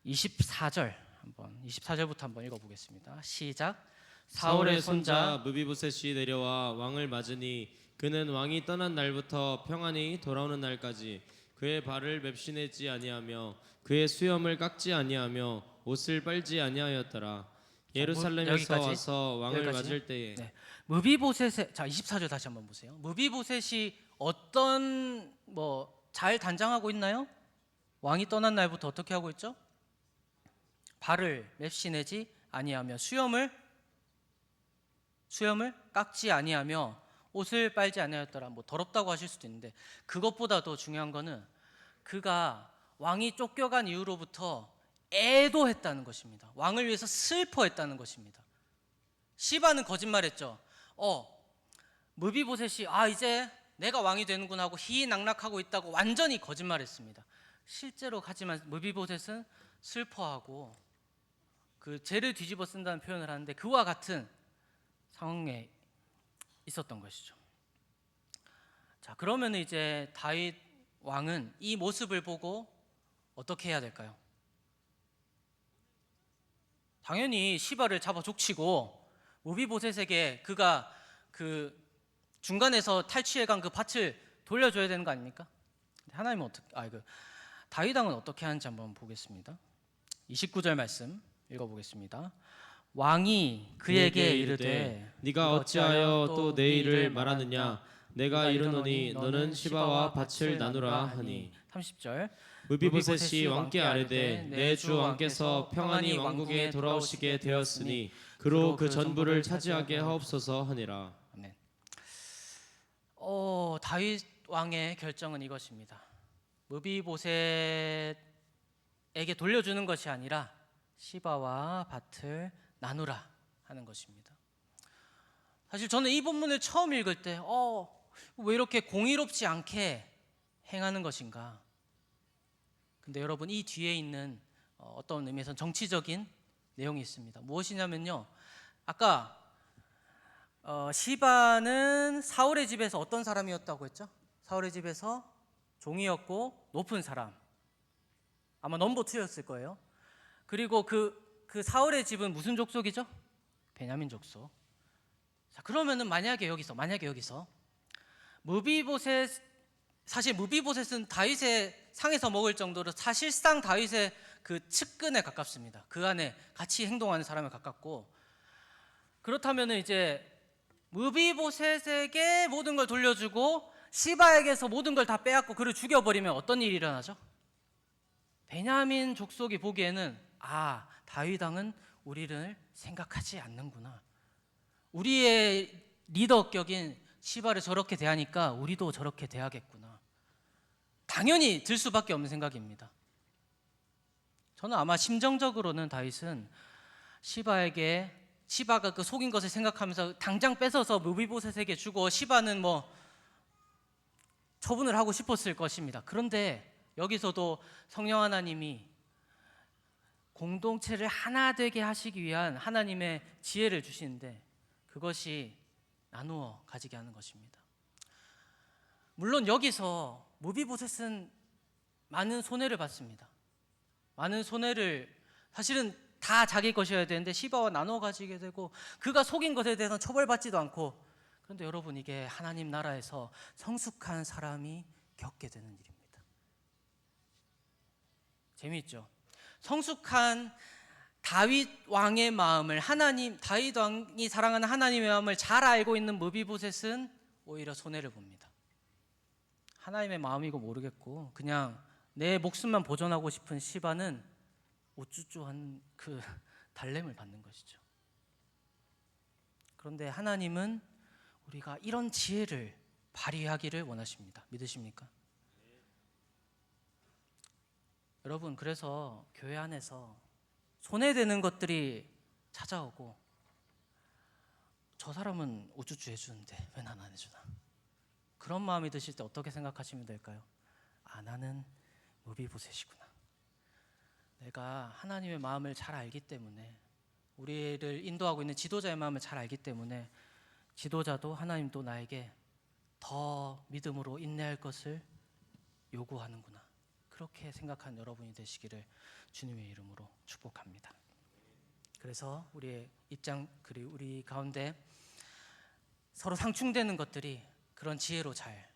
24절부터 한번 읽어보겠습니다. 시작. 사울의 손자 무비보셋이 내려와 왕을 맞으니 그는 왕이 떠난 날부터 평안히 돌아오는 날까지 그의 발을 맵시내지 아니하며 그의 수염을 깎지 아니하며 옷을 빨지 아니하였더라. 예루살렘에서 여기까지? 와서 왕을 여기까지? 맞을 때에 네. 무비보셋의, 자, 24절 다시 한번 보세요. 무비보셋이 어떤 잘 단장하고 있나요? 왕이 떠난 날부터 어떻게 하고 있죠? 발을 맵시내지 아니하며 수염을 깎지 아니하며 옷을 빨지 아니하였더라. 더럽다고 하실 수도 있는데 그것보다도 중요한 거는 그가 왕이 쫓겨간 이후로부터 애도했다는 것입니다. 왕을 위해서 슬퍼했다는 것입니다. 시바는 거짓말했죠. 무비보셋이 이제 내가 왕이 되는구나 하고 희희낙락하고 있다고 완전히 거짓말했습니다. 실제로 하지만 무비보셋은 슬퍼하고 그 죄를 뒤집어 쓴다는 표현을 하는데 그와 같은 상황에 있었던 것이죠. 자, 그러면 이제 다윗 왕은 이 모습을 보고 어떻게 해야 될까요? 당연히 시바를 잡아 족치고 무비보셋에게 그가 중간에서 탈취해간 그 밭을 돌려줘야 되는 거 아닙니까? 하나님은 어떻게 다윗 왕은 어떻게 하는지 한번 보겠습니다. 29절 말씀 읽어보겠습니다. 왕이 그에게 이르되 네가 어찌하여 또 내 일을 말하느냐 내가 이르노니 너는 시바와 밭을 나누라 하니 30절 무비보셋이 왕께 아뢰되 내 주 왕께서 평안히 왕궁에 돌아오시게 되었으니 그로 그 전부를 차지하게 하옵소서 하니라. 아멘. 다윗 왕의 결정은 이것입니다. 무비보셋에게 돌려주는 것이 아니라 시바와 밭을 나누라 하는 것입니다. 사실 저는 이 본문을 처음 읽을 때 왜 이렇게 공의롭지 않게 행하는 것인가. 근데 여러분 이 뒤에 있는 어떤 의미에서는 정치적인 내용이 있습니다. 무엇이냐면요, 아까 시바는 사울의 집에서 어떤 사람이었다고 했죠? 사울의 집에서 종이었고 높은 사람, 아마 넘버 2였을 거예요. 그리고 그 사울의 집은 무슨 족속이죠? 베냐민 족속. 자, 그러면은 만약에 여기서 사실 무비보셋은 다윗의 상에서 먹을 정도로 사실상 다윗의 그 측근에 가깝습니다. 그 안에 같이 행동하는 사람에 가깝고, 그렇다면은 이제 무비보셋에게 모든 걸 돌려주고 시바에게서 모든 걸 다 빼앗고 그를 죽여버리면 어떤 일이 일어나죠? 베냐민 족속이 보기에는 다윗 왕은 우리를 생각하지 않는구나. 우리의 리더격인 시바를 저렇게 대하니까 우리도 저렇게 대하겠구나. 당연히 들 수밖에 없는 생각입니다. 저는 아마 심정적으로는 다윗은 시바가 그 속인 것을 생각하면서 당장 뺏어서 무비보셋에게 주고 시바는 처분을 하고 싶었을 것입니다. 그런데 여기서도 성령 하나님이 공동체를 하나 되게 하시기 위한 하나님의 지혜를 주시는데 그것이 나누어 가지게 하는 것입니다. 물론 여기서 무비보셋은 많은 손해를 받습니다. 많은 손해를 사실은 다 자기 것이어야 되는데 시바와 나눠 가지게 되고 그가 속인 것에 대해서 처벌받지도 않고, 그런데 여러분 이게 하나님 나라에서 성숙한 사람이 겪게 되는 일입니다. 재미있죠? 성숙한 다윗 왕의 마음을 다윗 왕이 사랑하는 하나님의 마음을 잘 알고 있는 무비보셋은 오히려 손해를 봅니다. 하나님의 마음이고 모르겠고 그냥 내 목숨만 보존하고 싶은 시바는 우쭈쭈한 그 달램을 받는 것이죠. 그런데 하나님은 우리가 이런 지혜를 발휘하기를 원하십니다. 믿으십니까? 여러분, 그래서 교회 안에서 손해되는 것들이 찾아오고 저 사람은 우쭈쭈 해주는데 왜 난 안 해주나, 그런 마음이 드실 때 어떻게 생각하시면 될까요? 나는 무비보셋이구나. 내가 하나님의 마음을 잘 알기 때문에, 우리를 인도하고 있는 지도자의 마음을 잘 알기 때문에 지도자도 하나님도 나에게 더 믿음으로 인내할 것을 요구하는구나. 그렇게 생각한 여러분이 되시기를 주님의 이름으로 축복합니다. 그래서 우리의 입장, 그리고 우리 가운데 서로 상충되는 것들이 그런 지혜로 잘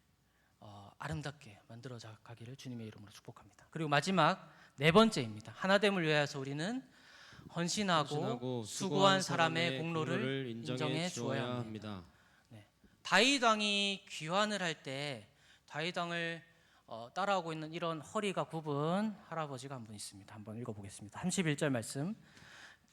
아름답게 만들어져 가기를 주님의 이름으로 축복합니다. 그리고 마지막 네 번째입니다. 하나됨을 위하여서 우리는 헌신하고 수고한 사람의 공로를 인정해 주어야 합니다. 다윗 왕이 귀환을 할 때 다윗 왕을 따라오고 있는 이런 허리가 굽은 할아버지가 한 분 있습니다. 한번 읽어보겠습니다. 31절 말씀.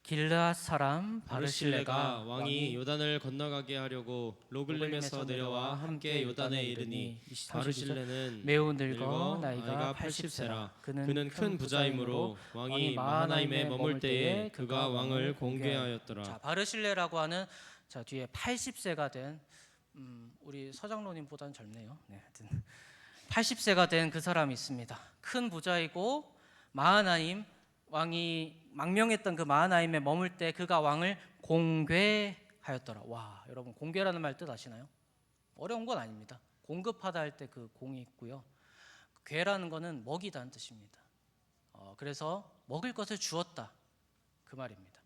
길르앗 사람 바르실레가 왕이 요단을 건너가게 하려고 로글림에서 내려와 함께 요단에 이르니 바르실레는 매우 늙어 나이가 80세라. 그는 큰 부자이므로 왕이 마하나임에 머물 때에 그가 왕을 공개하였더라. 자, 바르실레라고 하는 뒤에 80세가 된 우리 서장로님보다는 젊네요. 네, 하여튼 80세가 된 그 사람이 있습니다. 큰 부자이고 마하나임 왕이 망명했던 그 마하나임에 머물 때 그가 왕을 공개하였더라. 와, 여러분 공개라는 말 뜻 아시나요? 어려운 건 아닙니다. 공급하다 할 때 그 공이 있고요. 괴라는 거는 먹이다는 뜻입니다. 그래서 먹을 것을 주었다 그 말입니다.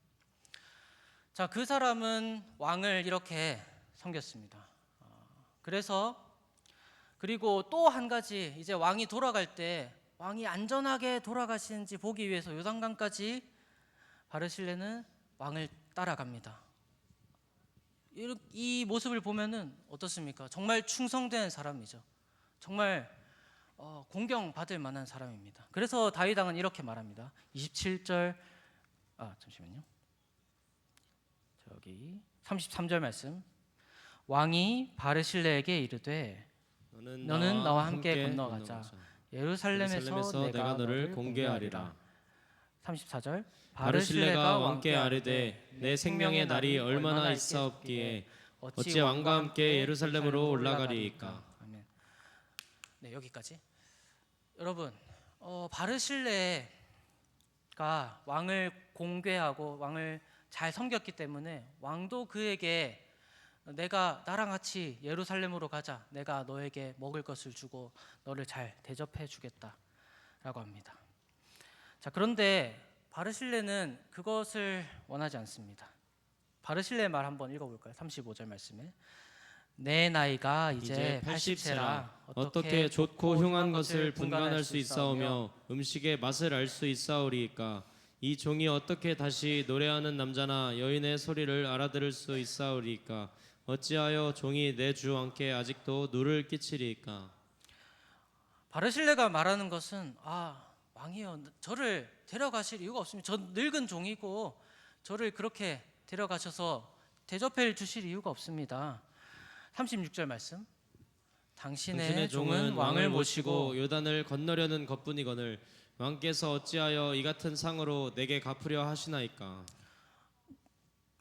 자, 그 사람은 왕을 이렇게 섬겼습니다. 그리고 또 한 가지, 이제 왕이 돌아갈 때 왕이 안전하게 돌아가시는지 보기 위해서 요단강까지 바르실레는 왕을 따라갑니다. 이 모습을 보면은 어떻습니까? 정말 충성된 사람이죠. 정말 공경받을 만한 사람입니다. 그래서 다윗 왕은 이렇게 말합니다. 27절, 잠시만요. 저기 33절 말씀. 왕이 바르실레에게 이르되 너는 나와 함께 건너가자. 예루살렘에서 내가 너를 공개하리라. 34절. 바르실레가 왕께 아뢰되 내 생명의 날이 얼마나 있사옵기에 어찌 왕과 함께 예루살렘으로 올라가리이까. 아멘. 네, 여기까지. 여러분, 바르실레가 왕을 공개하고 왕을 잘 섬겼기 때문에 왕도 그에게 나랑 같이 예루살렘으로 가자. 내가 너에게 먹을 것을 주고 너를 잘 대접해 주겠다라고 합니다. 자, 그런데 바르실레는 그것을 원하지 않습니다. 바르실레의 말 한번 읽어볼까요? 35절 말씀에 내 나이가 이제 80세라 어떻게 좋고 흉한 것을 분간할 수 있사오며 음식의 맛을 알 수 있사오리이까. 이 종이 어떻게 다시 노래하는 남자나 여인의 소리를 알아들을 수 있사오리이까. 어찌하여 종이 내 주 왕께 아직도 누를 끼치리이까. 바르실레가 말하는 것은 왕이여, 저를 데려가실 이유가 없습니다. 저 늙은 종이고 저를 그렇게 데려가셔서 대접해 주실 이유가 없습니다. 36절 말씀. 당신의 종은 왕을 모시고 요단을 건너려는 것뿐이거늘 왕께서 어찌하여 이 같은 상으로 내게 갚으려 하시나이까.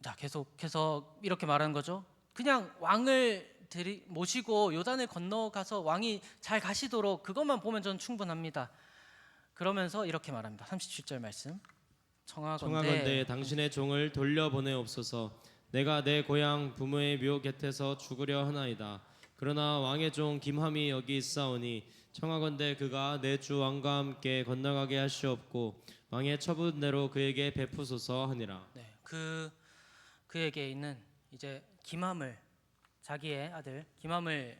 자, 계속해서 이렇게 말하는 거죠. 그냥 왕을 모시고 요단을 건너가서 왕이 잘 가시도록 그것만 보면 저는 충분합니다. 그러면서 이렇게 말합니다. 37절 말씀. 청하건대 당신의 종을 돌려보내옵소서. 내가 내 고향 부모의 묘 곁에서 죽으려 하나이다. 그러나 왕의 종 김함이 여기 있사오니 청하건대 그가 내 주 왕과 함께 건너가게 하시옵고 왕의 처분대로 그에게 베푸소서 하니라. 네, 그에게 있는 이제 김함을, 자기의 아들 김함을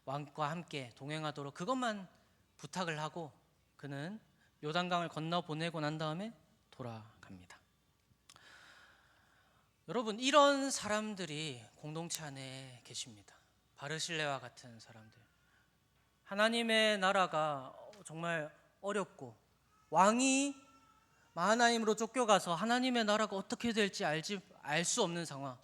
왕과 함께 동행하도록 그것만 부탁을 하고 그는 요단강을 건너 보내고 난 다음에 돌아갑니다. 여러분, 이런 사람들이 공동체 안에 계십니다. 바르실레와 같은 사람들. 하나님의 나라가 정말 어렵고 왕이 마하나임으로 쫓겨가서 하나님의 나라가 어떻게 될지 알 수 없는 상황.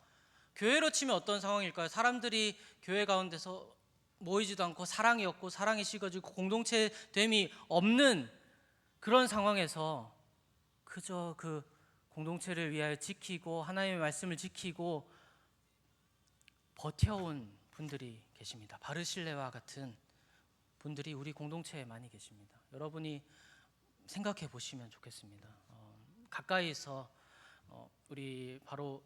교회로 치면 어떤 상황일까요? 사람들이 교회 가운데서 모이지도 않고 사랑이 없고 사랑이 식어지고 공동체됨이 없는 그런 상황에서 그저 그 공동체를 위하여 지키고 하나님의 말씀을 지키고 버텨온 분들이 계십니다. 바르실레와 같은 분들이 우리 공동체에 많이 계십니다. 여러분이 생각해 보시면 좋겠습니다. 가까이서 우리 바로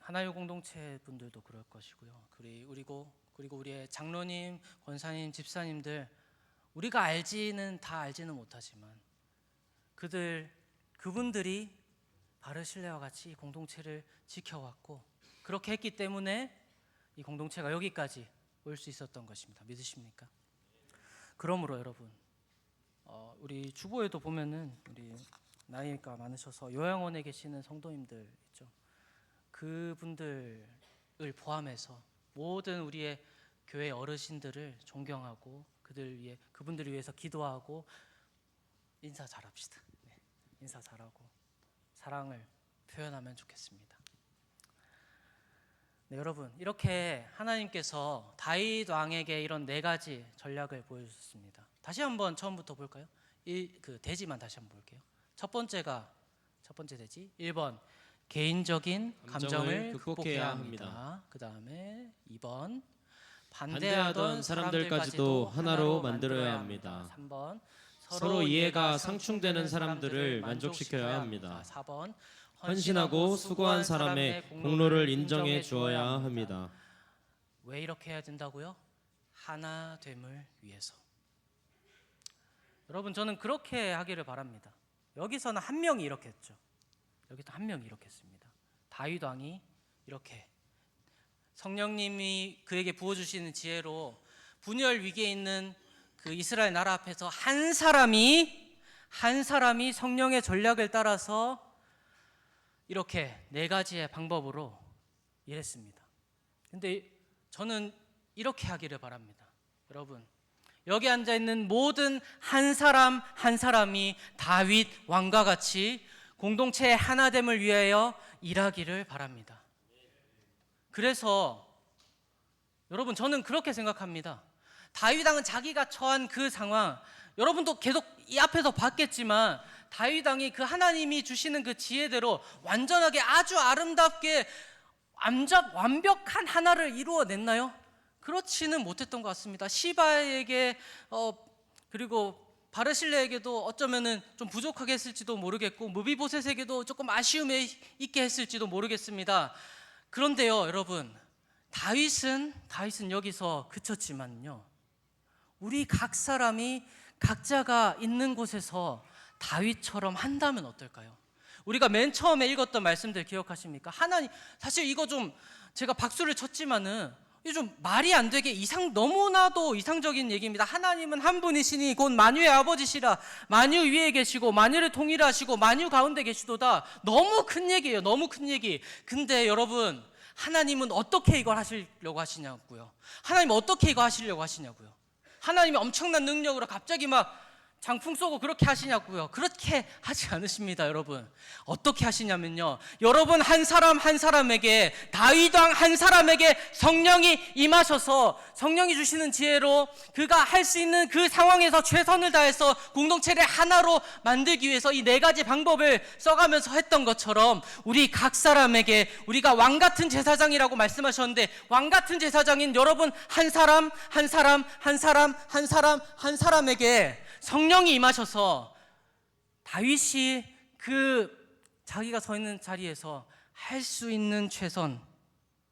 하나요 공동체 분들도 그럴 것이고요. 그리고 우리의 장로님, 권사님, 집사님들, 우리가 다 알지는 못하지만 그분들이 바르실레와 같이 이 공동체를 지켜왔고 그렇게 했기 때문에 이 공동체가 여기까지 올 수 있었던 것입니다. 믿으십니까? 그러므로 여러분, 우리 주보에도 보면은 우리 나이가 많으셔서 요양원에 계시는 성도님들 있죠. 그분들을 포함해서 모든 우리의 교회 어르신들을 존경하고 그분들을 위해서 기도하고 인사 잘합시다. 네, 인사 잘하고 사랑을 표현하면 좋겠습니다. 네, 여러분, 이렇게 하나님께서 다윗 왕에게 이런 4가지 전략을 보여주셨습니다. 다시 한번 처음부터 볼까요? 대지만 다시 한번 볼게요. 첫 번째 대지 1번 개인적인 감정을 극복해야 합니다. 그 다음에 2번 반대하던 사람들까지도 하나로 만들어야 합니다. 3번 서로 이해가 상충되는 사람들을 만족시켜야 합니다. 4번 헌신하고 수고한 사람의 공로를 인정해 주어야 합니다. 왜 이렇게 해야 된다고요? 하나됨을 위해서. 여러분, 저는 그렇게 하기를 바랍니다. 여기서는 한 명이 이렇게 했죠. 여기도 한 명이 이렇게 했습니다. 다윗 왕이 이렇게 성령님이 그에게 부어주시는 지혜로 분열 위기에 있는 그 이스라엘 나라 앞에서 한 사람이 성령의 전략을 따라서 이렇게 4가지의 방법으로 일했습니다. 근데 저는 이렇게 하기를 바랍니다. 여러분, 여기 앉아 있는 모든 한 사람 한 사람이 다윗 왕과 같이 공동체의 하나됨을 위하여 일하기를 바랍니다. 그래서 여러분, 저는 그렇게 생각합니다. 다윗 왕은 자기가 처한 그 상황, 여러분도 계속 이 앞에서 봤겠지만 다윗 왕이 그 하나님이 주시는 그 지혜대로 완전하게 아주 아름답게 완벽한 하나를 이루어냈나요? 그렇지는 못했던 것 같습니다. 시바에게 그리고 바르실레에게도 어쩌면은 좀 부족하게 했을지도 모르겠고 무비보셋에게도 조금 아쉬움에 있게 했을지도 모르겠습니다. 그런데요, 여러분, 다윗은 여기서 그쳤지만요, 우리 각 사람이 각자가 있는 곳에서 다윗처럼 한다면 어떨까요? 우리가 맨 처음에 읽었던 말씀들 기억하십니까? 하나님, 사실 이거 좀 제가 박수를 쳤지만은 이게 좀 말이 안 되게 너무나도 이상적인 얘기입니다. 하나님은 한 분이시니 곧 만유의 아버지시라. 만유 위에 계시고 만유를 통일하시고 만유 가운데 계시도다. 너무 큰 얘기예요. 너무 큰 얘기. 근데 여러분, 하나님은 어떻게 이걸 하시려고 하시냐고요? 하나님 어떻게 이거 하시려고 하시냐고요? 하나님이 엄청난 능력으로 갑자기 막 장풍 쏘고 그렇게 하시냐고요? 그렇게 하지 않으십니다, 여러분. 어떻게 하시냐면요, 여러분 한 사람 한 사람에게, 다윗 왕 한 사람에게 성령이 임하셔서 성령이 주시는 지혜로 그가 할 수 있는 그 상황에서 최선을 다해서 공동체를 하나로 만들기 위해서 이 4가지 방법을 써가면서 했던 것처럼 우리 각 사람에게, 우리가 왕 같은 제사장이라고 말씀하셨는데 왕 같은 제사장인 여러분 한 사람 한 사람 한 사람 한 사람 한 사람에게 성령이 임하셔서 다윗이 그 자기가 서 있는 자리에서 할 수 있는 최선,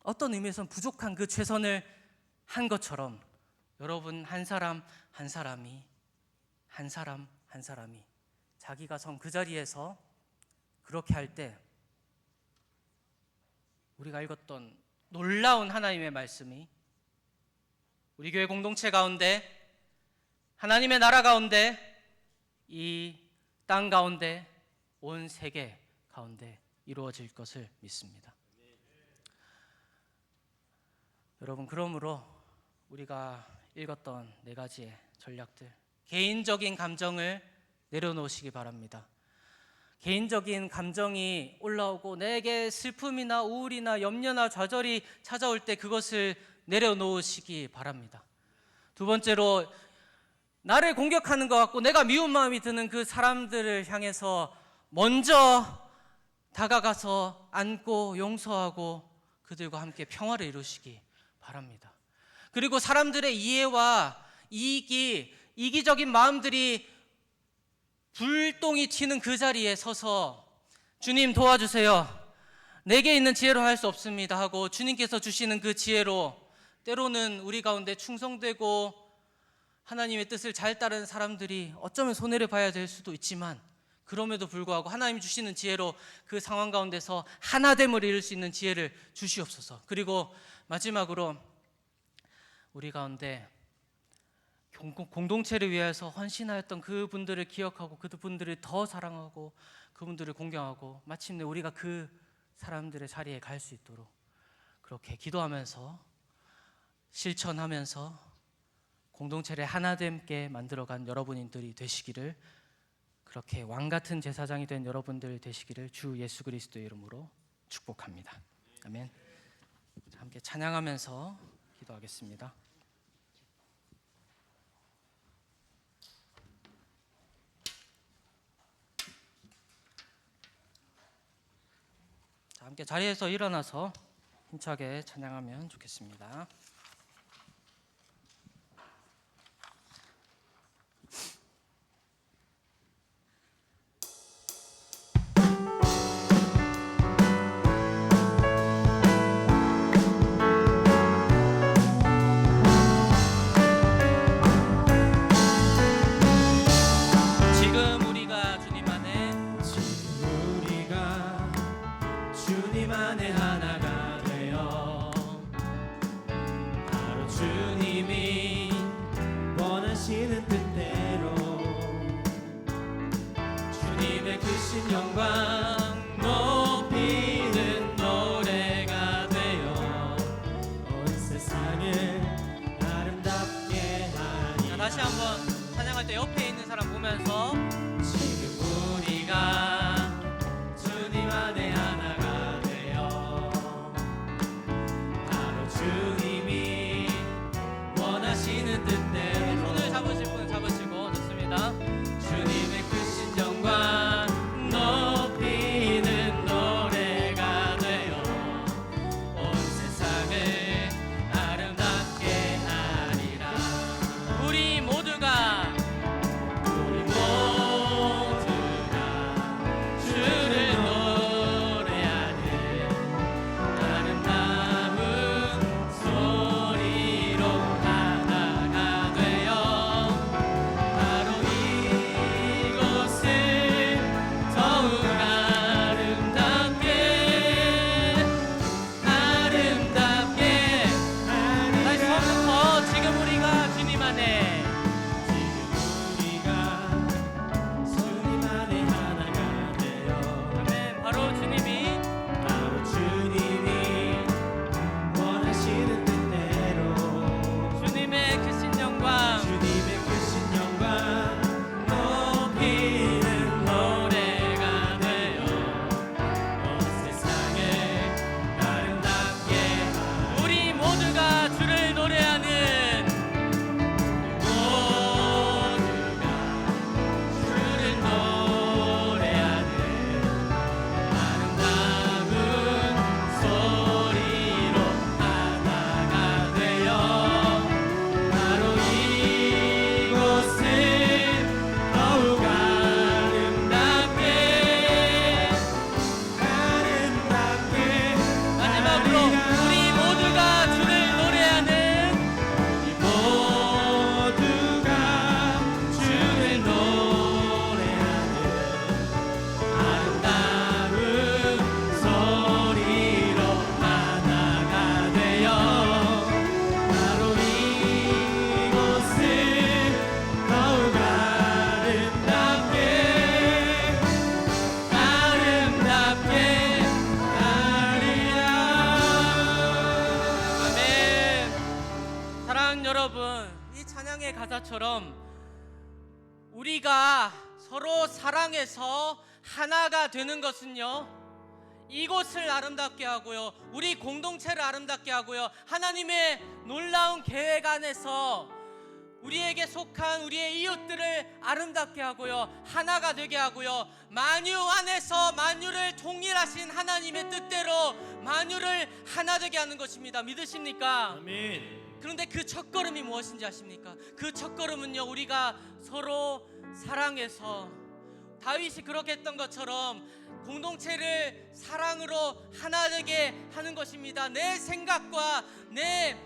어떤 의미에서는 부족한 그 최선을 한 것처럼 여러분 한 사람 한 사람이 자기가 선 그 자리에서 그렇게 할 때 우리가 읽었던 놀라운 하나님의 말씀이 우리 교회 공동체 가운데, 하나님의 나라 가운데, 이 땅 가운데, 온 세계 가운데 이루어질 것을 믿습니다. 여러분, 그러므로 우리가 읽었던 4가지의 전략들, 개인적인 감정을 내려놓으시기 바랍니다. 개인적인 감정이 올라오고 내게 슬픔이나 우울이나 염려나 좌절이 찾아올 때 그것을 내려놓으시기 바랍니다. 2번째로, 나를 공격하는 것 같고 내가 미운 마음이 드는 그 사람들을 향해서 먼저 다가가서 안고 용서하고 그들과 함께 평화를 이루시기 바랍니다. 그리고 사람들의 이해와 이기적인 마음들이 불똥이 튀는 그 자리에 서서 주님 도와주세요, 내게 있는 지혜로 할 수 없습니다 하고 주님께서 주시는 그 지혜로 때로는 우리 가운데 충성되고 하나님의 뜻을 잘 따르는 사람들이 어쩌면 손해를 봐야 될 수도 있지만, 그럼에도 불구하고 하나님이 주시는 지혜로 그 상황 가운데서 하나됨을 이룰 수 있는 지혜를 주시옵소서. 그리고 마지막으로 우리 가운데 공동체를 위해서 헌신하였던 그분들을 기억하고 그분들을 더 사랑하고 그분들을 공경하고 마침내 우리가 그 사람들의 자리에 갈 수 있도록 그렇게 기도하면서 실천하면서 공동체를 하나됨께 만들어간 여러분들이 되시기를, 그렇게 왕같은 제사장이 된 여러분들 되시기를 주 예수 그리스도의 이름으로 축복합니다. 아멘. 함께 찬양하면서 기도하겠습니다. 함께 자리에서 일어나서 힘차게 찬양하면 좋겠습니다. 주님 안에 하나가 되어 주님의 크신 영광 높이는 노래가 되어 온 세상을 아름답게 하리. 자, 다시 한번 찬양할 때 옆에 있는 사람 보면서 지금 우리가 주님 안에 하나가 되어 바로 주님이 원하시는 뜻대로 손을 잡으실 분은 잡으시고 좋습니다. 주님의 크신 영광 높이는 노래가 되어 온 세상을 아름답게 하리라. 우리 모두가 주를 노래하는 아름다운 소리로 하나가 되어 바로 이곳을 더욱 아름답게 다시 처음부터 지금 우리가 주님 안에 주님 안에 하나가 되어 아멘. 바로 주님이 원하시는 뜻대로 주님의 크신 영광 주님의 크신 영광 높이는 노래가 되어 온 세상을 아름답게 우리 모두가 주를 노래하는 주를 노래하는 아름다운 소리로 하나가 되어 바로 이곳을 더욱 아름답게 마지막으로 우리 모두가 주를 노래하는 모두가 주를 노래하는 아름다운 소리로 하나가 되어 바로 이곳을 더욱 아름답게 하리라. 아멘. 사랑하는 여러분, 이 찬양의 가사처럼 우리가 서로 사랑해서 하나가 되는 것은요, 이곳을 아름답게 하고요, 우리 공동체를 아름답게 하고요, 하나님의 놀라운 계획 안에서 우리에게 속한 우리의 이웃들을 아름답게 하고요, 하나가 되게 하고요, 만유 안에서 만유를 통일하신 하나님의 뜻대로 만유를 하나 되게 하는 것입니다. 믿으십니까? 아멘. 그런데 그 첫걸음이 무엇인지 아십니까? 그 첫걸음은요, 우리가 서로 사랑해서 다윗이 그렇게 했던 것처럼 공동체를 사랑으로 하나 되게 하는 것입니다. 내 생각과 내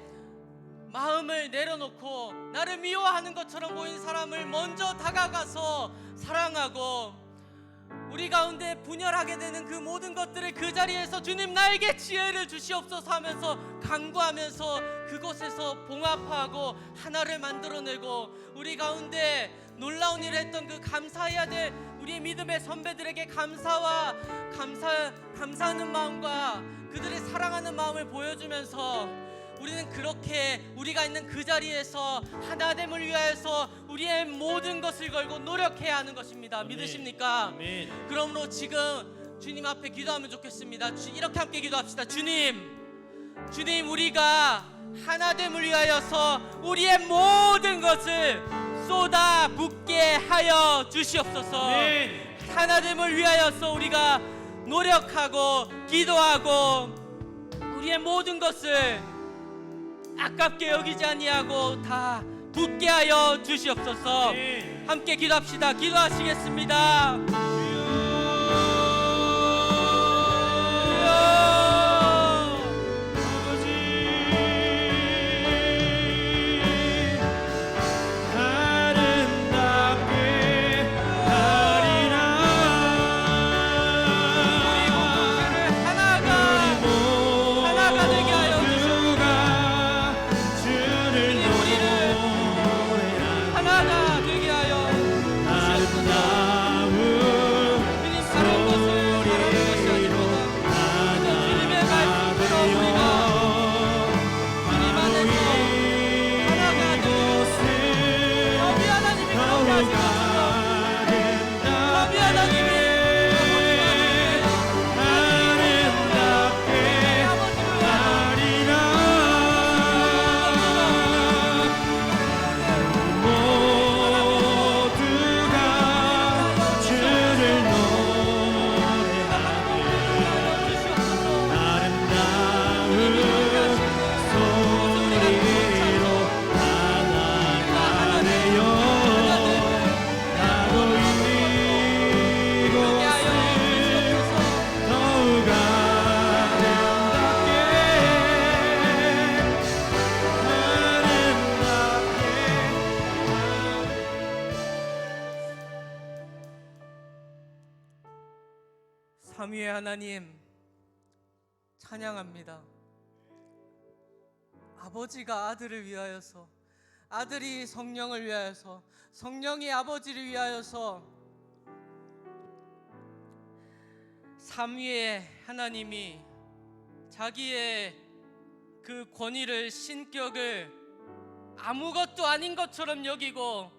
마음을 내려놓고 나를 미워하는 것처럼 보인 사람을 먼저 다가가서 사랑하고, 우리 가운데 분열하게 되는 그 모든 것들을 그 자리에서 주님 나에게 지혜를 주시옵소서 하면서 간구하면서 그곳에서 봉합하고 하나를 만들어내고, 우리 가운데 놀라운 일을 했던 그 감사해야 될 우리의 믿음의 선배들에게 감사하는 마음과 그들을 사랑하는 마음을 보여주면서 우리는 그렇게 우리가 있는 그 자리에서 하나됨을 위하여서 우리의 모든 것을 걸고 노력해야 하는 것입니다. 아멘. 믿으십니까? 아멘. 그러므로 지금 주님 앞에 기도하면 좋겠습니다. 이렇게 함께 기도합시다. 주님, 우리가 하나됨을 위하여서 우리의 모든 것을 쏟아 붓게 하여 주시옵소서. 아멘. 하나됨을 위하여서 우리가 노력하고 기도하고 우리의 모든 것을 아깝게 여기지 아니하고 다 붓게 하여 주시옵소서. 아멘. 함께 기도합시다. 기도하시겠습니다. 아름다운 삼위의 하나님 찬양합니다. 아버지가 아들을 위하여서, 아들이 성령을 위하여서, 성령이 아버지를 위하여서 삼위의 하나님이 자기의 그 권위를, 신격을 아무것도 아닌 것처럼 여기고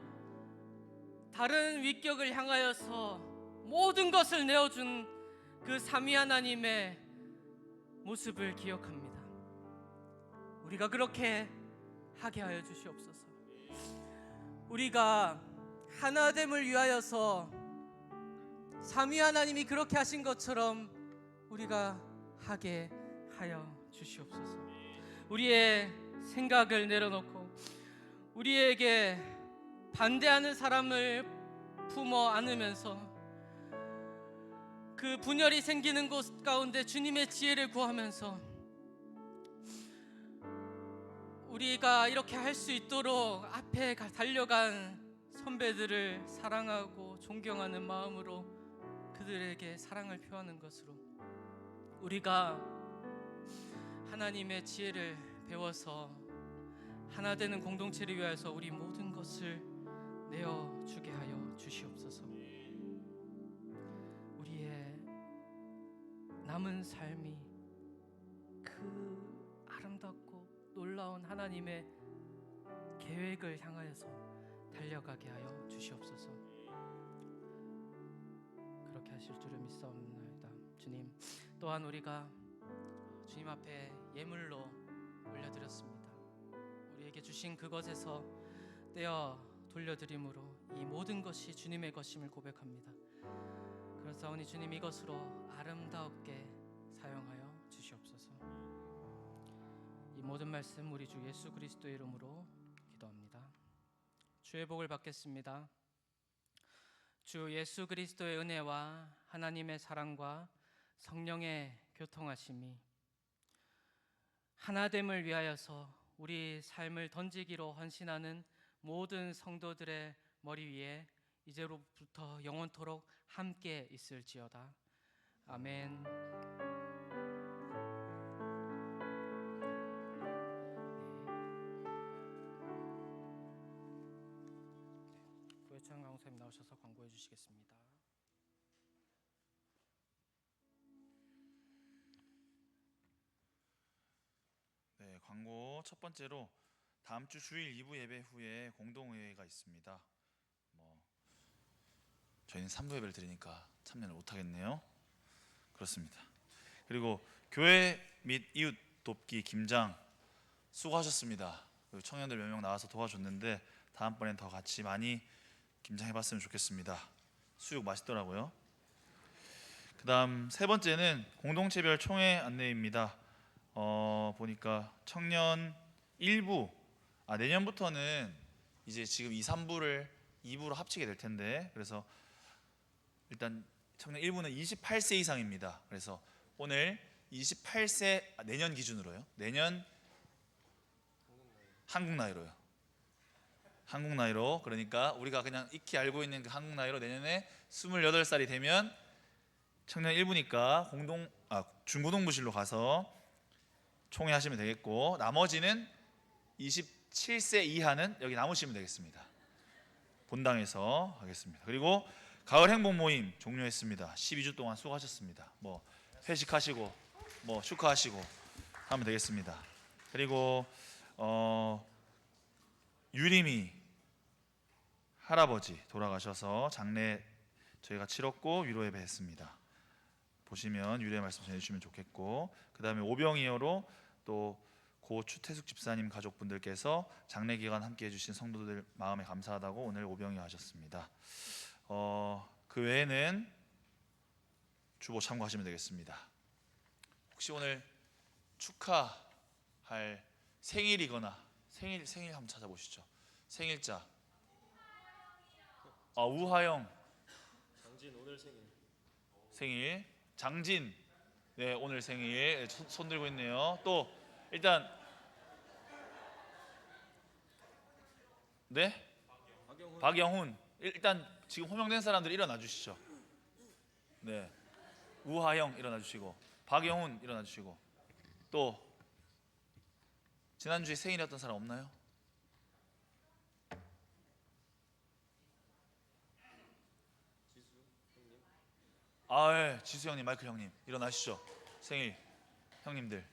다른 위격을 향하여서 모든 것을 내어준 그 삼위 하나님의 모습을 기억합니다. 우리가 그렇게 하게 하여 주시옵소서. 우리가 하나됨을 위하여서 삼위 하나님이 그렇게 하신 것처럼 우리가 하게 하여 주시옵소서. 우리의 생각을 내려놓고 우리에게 반대하는 사람을 품어 안으면서 그 분열이 생기는 곳 가운데 주님의 지혜를 구하면서 우리가 이렇게 할 수 있도록 앞에 달려간 선배들을 사랑하고 존경하는 마음으로 그들에게 사랑을 표하는 것으로 우리가 하나님의 지혜를 배워서 하나 되는 공동체를 위하여서 우리 모든 것을 내어주게 하여 주시옵소서. 우리의 남은 삶이 그 아름답고 놀라운 하나님의 계획을 향하여서 달려가게 하여 주시옵소서. 그렇게 하실 줄을 믿사옵나이다. 주님, 또한 우리가 주님 앞에 예물로 올려드렸습니다. 우리에게 주신 그것에서 떼어 돌려드림으로 이 모든 것이 주님의 것임을 고백합니다. 그렇사오니 주님, 이것으로 아름답게 사용하여 주시옵소서. 이 모든 말씀 우리 주 예수 그리스도의 이름으로 기도합니다. 주의 복을 받겠습니다. 주 예수 그리스도의 은혜와 하나님의 사랑과 성령의 교통하심이 하나됨을 위하여서 우리 삶을 던지기로 헌신하는 모든 성도들의 머리 위에 이제로부터 영원토록 함께 있을지어다. 아멘. 구혜창 강사님 나오셔서 광고해 주시겠습니다. 네, 광고 첫 번째로 다음 주 주일 2부 예배 후에 공동회의가 있습니다. 저희는 3부 예배를 드리니까 참여를 못하겠네요. 그렇습니다. 그리고 교회 및 이웃 돕기 김장 수고하셨습니다. 그리고 청년들 몇 명 나와서 도와줬는데 다음번엔 더 같이 많이 김장해봤으면 좋겠습니다. 수육 맛있더라고요. 그 다음 세 번째는 공동체별 총회 안내입니다. 보니까 청년 1부, 내년부터는 이제 지금 2, 3부를 2부로 합치게 될 텐데, 그래서 일단 청년 1부는 28세 이상입니다. 그래서 오늘 28세, 내년 기준으로요. 내년 한국 나이로요. 한국 나이로, 그러니까 우리가 그냥 익히 알고 있는 그 한국 나이로 내년에 28살이 되면 청년 1부니까 중고등부실로 가서 총회하시면 되겠고, 나머지는 27세 이하는 여기 남으시면 되겠습니다. 본당에서 하겠습니다. 그리고 가을 행복 모임 종료했습니다. 12주 동안 수고하셨습니다. 회식하시고 축하하시고 하면 되겠습니다. 그리고 유림이 할아버지 돌아가셔서 장례 저희가 치렀고 위로 예배했습니다. 보시면 유례 말씀 전해주시면 좋겠고, 그 다음에 오병이어로 또 고 추태숙 집사님 가족분들께서 장례 기간 함께 해주신 성도들 마음에 감사하다고 오늘 오병이어 하셨습니다. 그 외에는 주보 참고하시면 되겠습니다. 혹시 오늘 축하할 생일이거나 생일 한번 찾아보시죠. 생일자. 우하영. 장진 오늘 생일. 장진. 네, 오늘 생일. 손 들고 있네요. 또 일단 네? 박영훈. 일단 지금 호명된 사람들 일어나 주시죠. 네. 우하영 일어나 주시고, 박영훈 일어나 주시고, 또 지난주에 생일이었던 사람 없나요? 아, 예. 지수 형님, 마이클 형님 일어나시죠. 생일 형님들.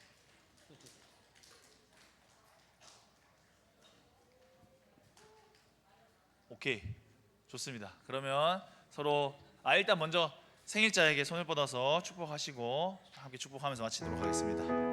오케이, 좋습니다. 그러면 서로 일단 먼저 생일자에게 손을 뻗어서 축복하시고 함께 축복하면서 마치도록 하겠습니다.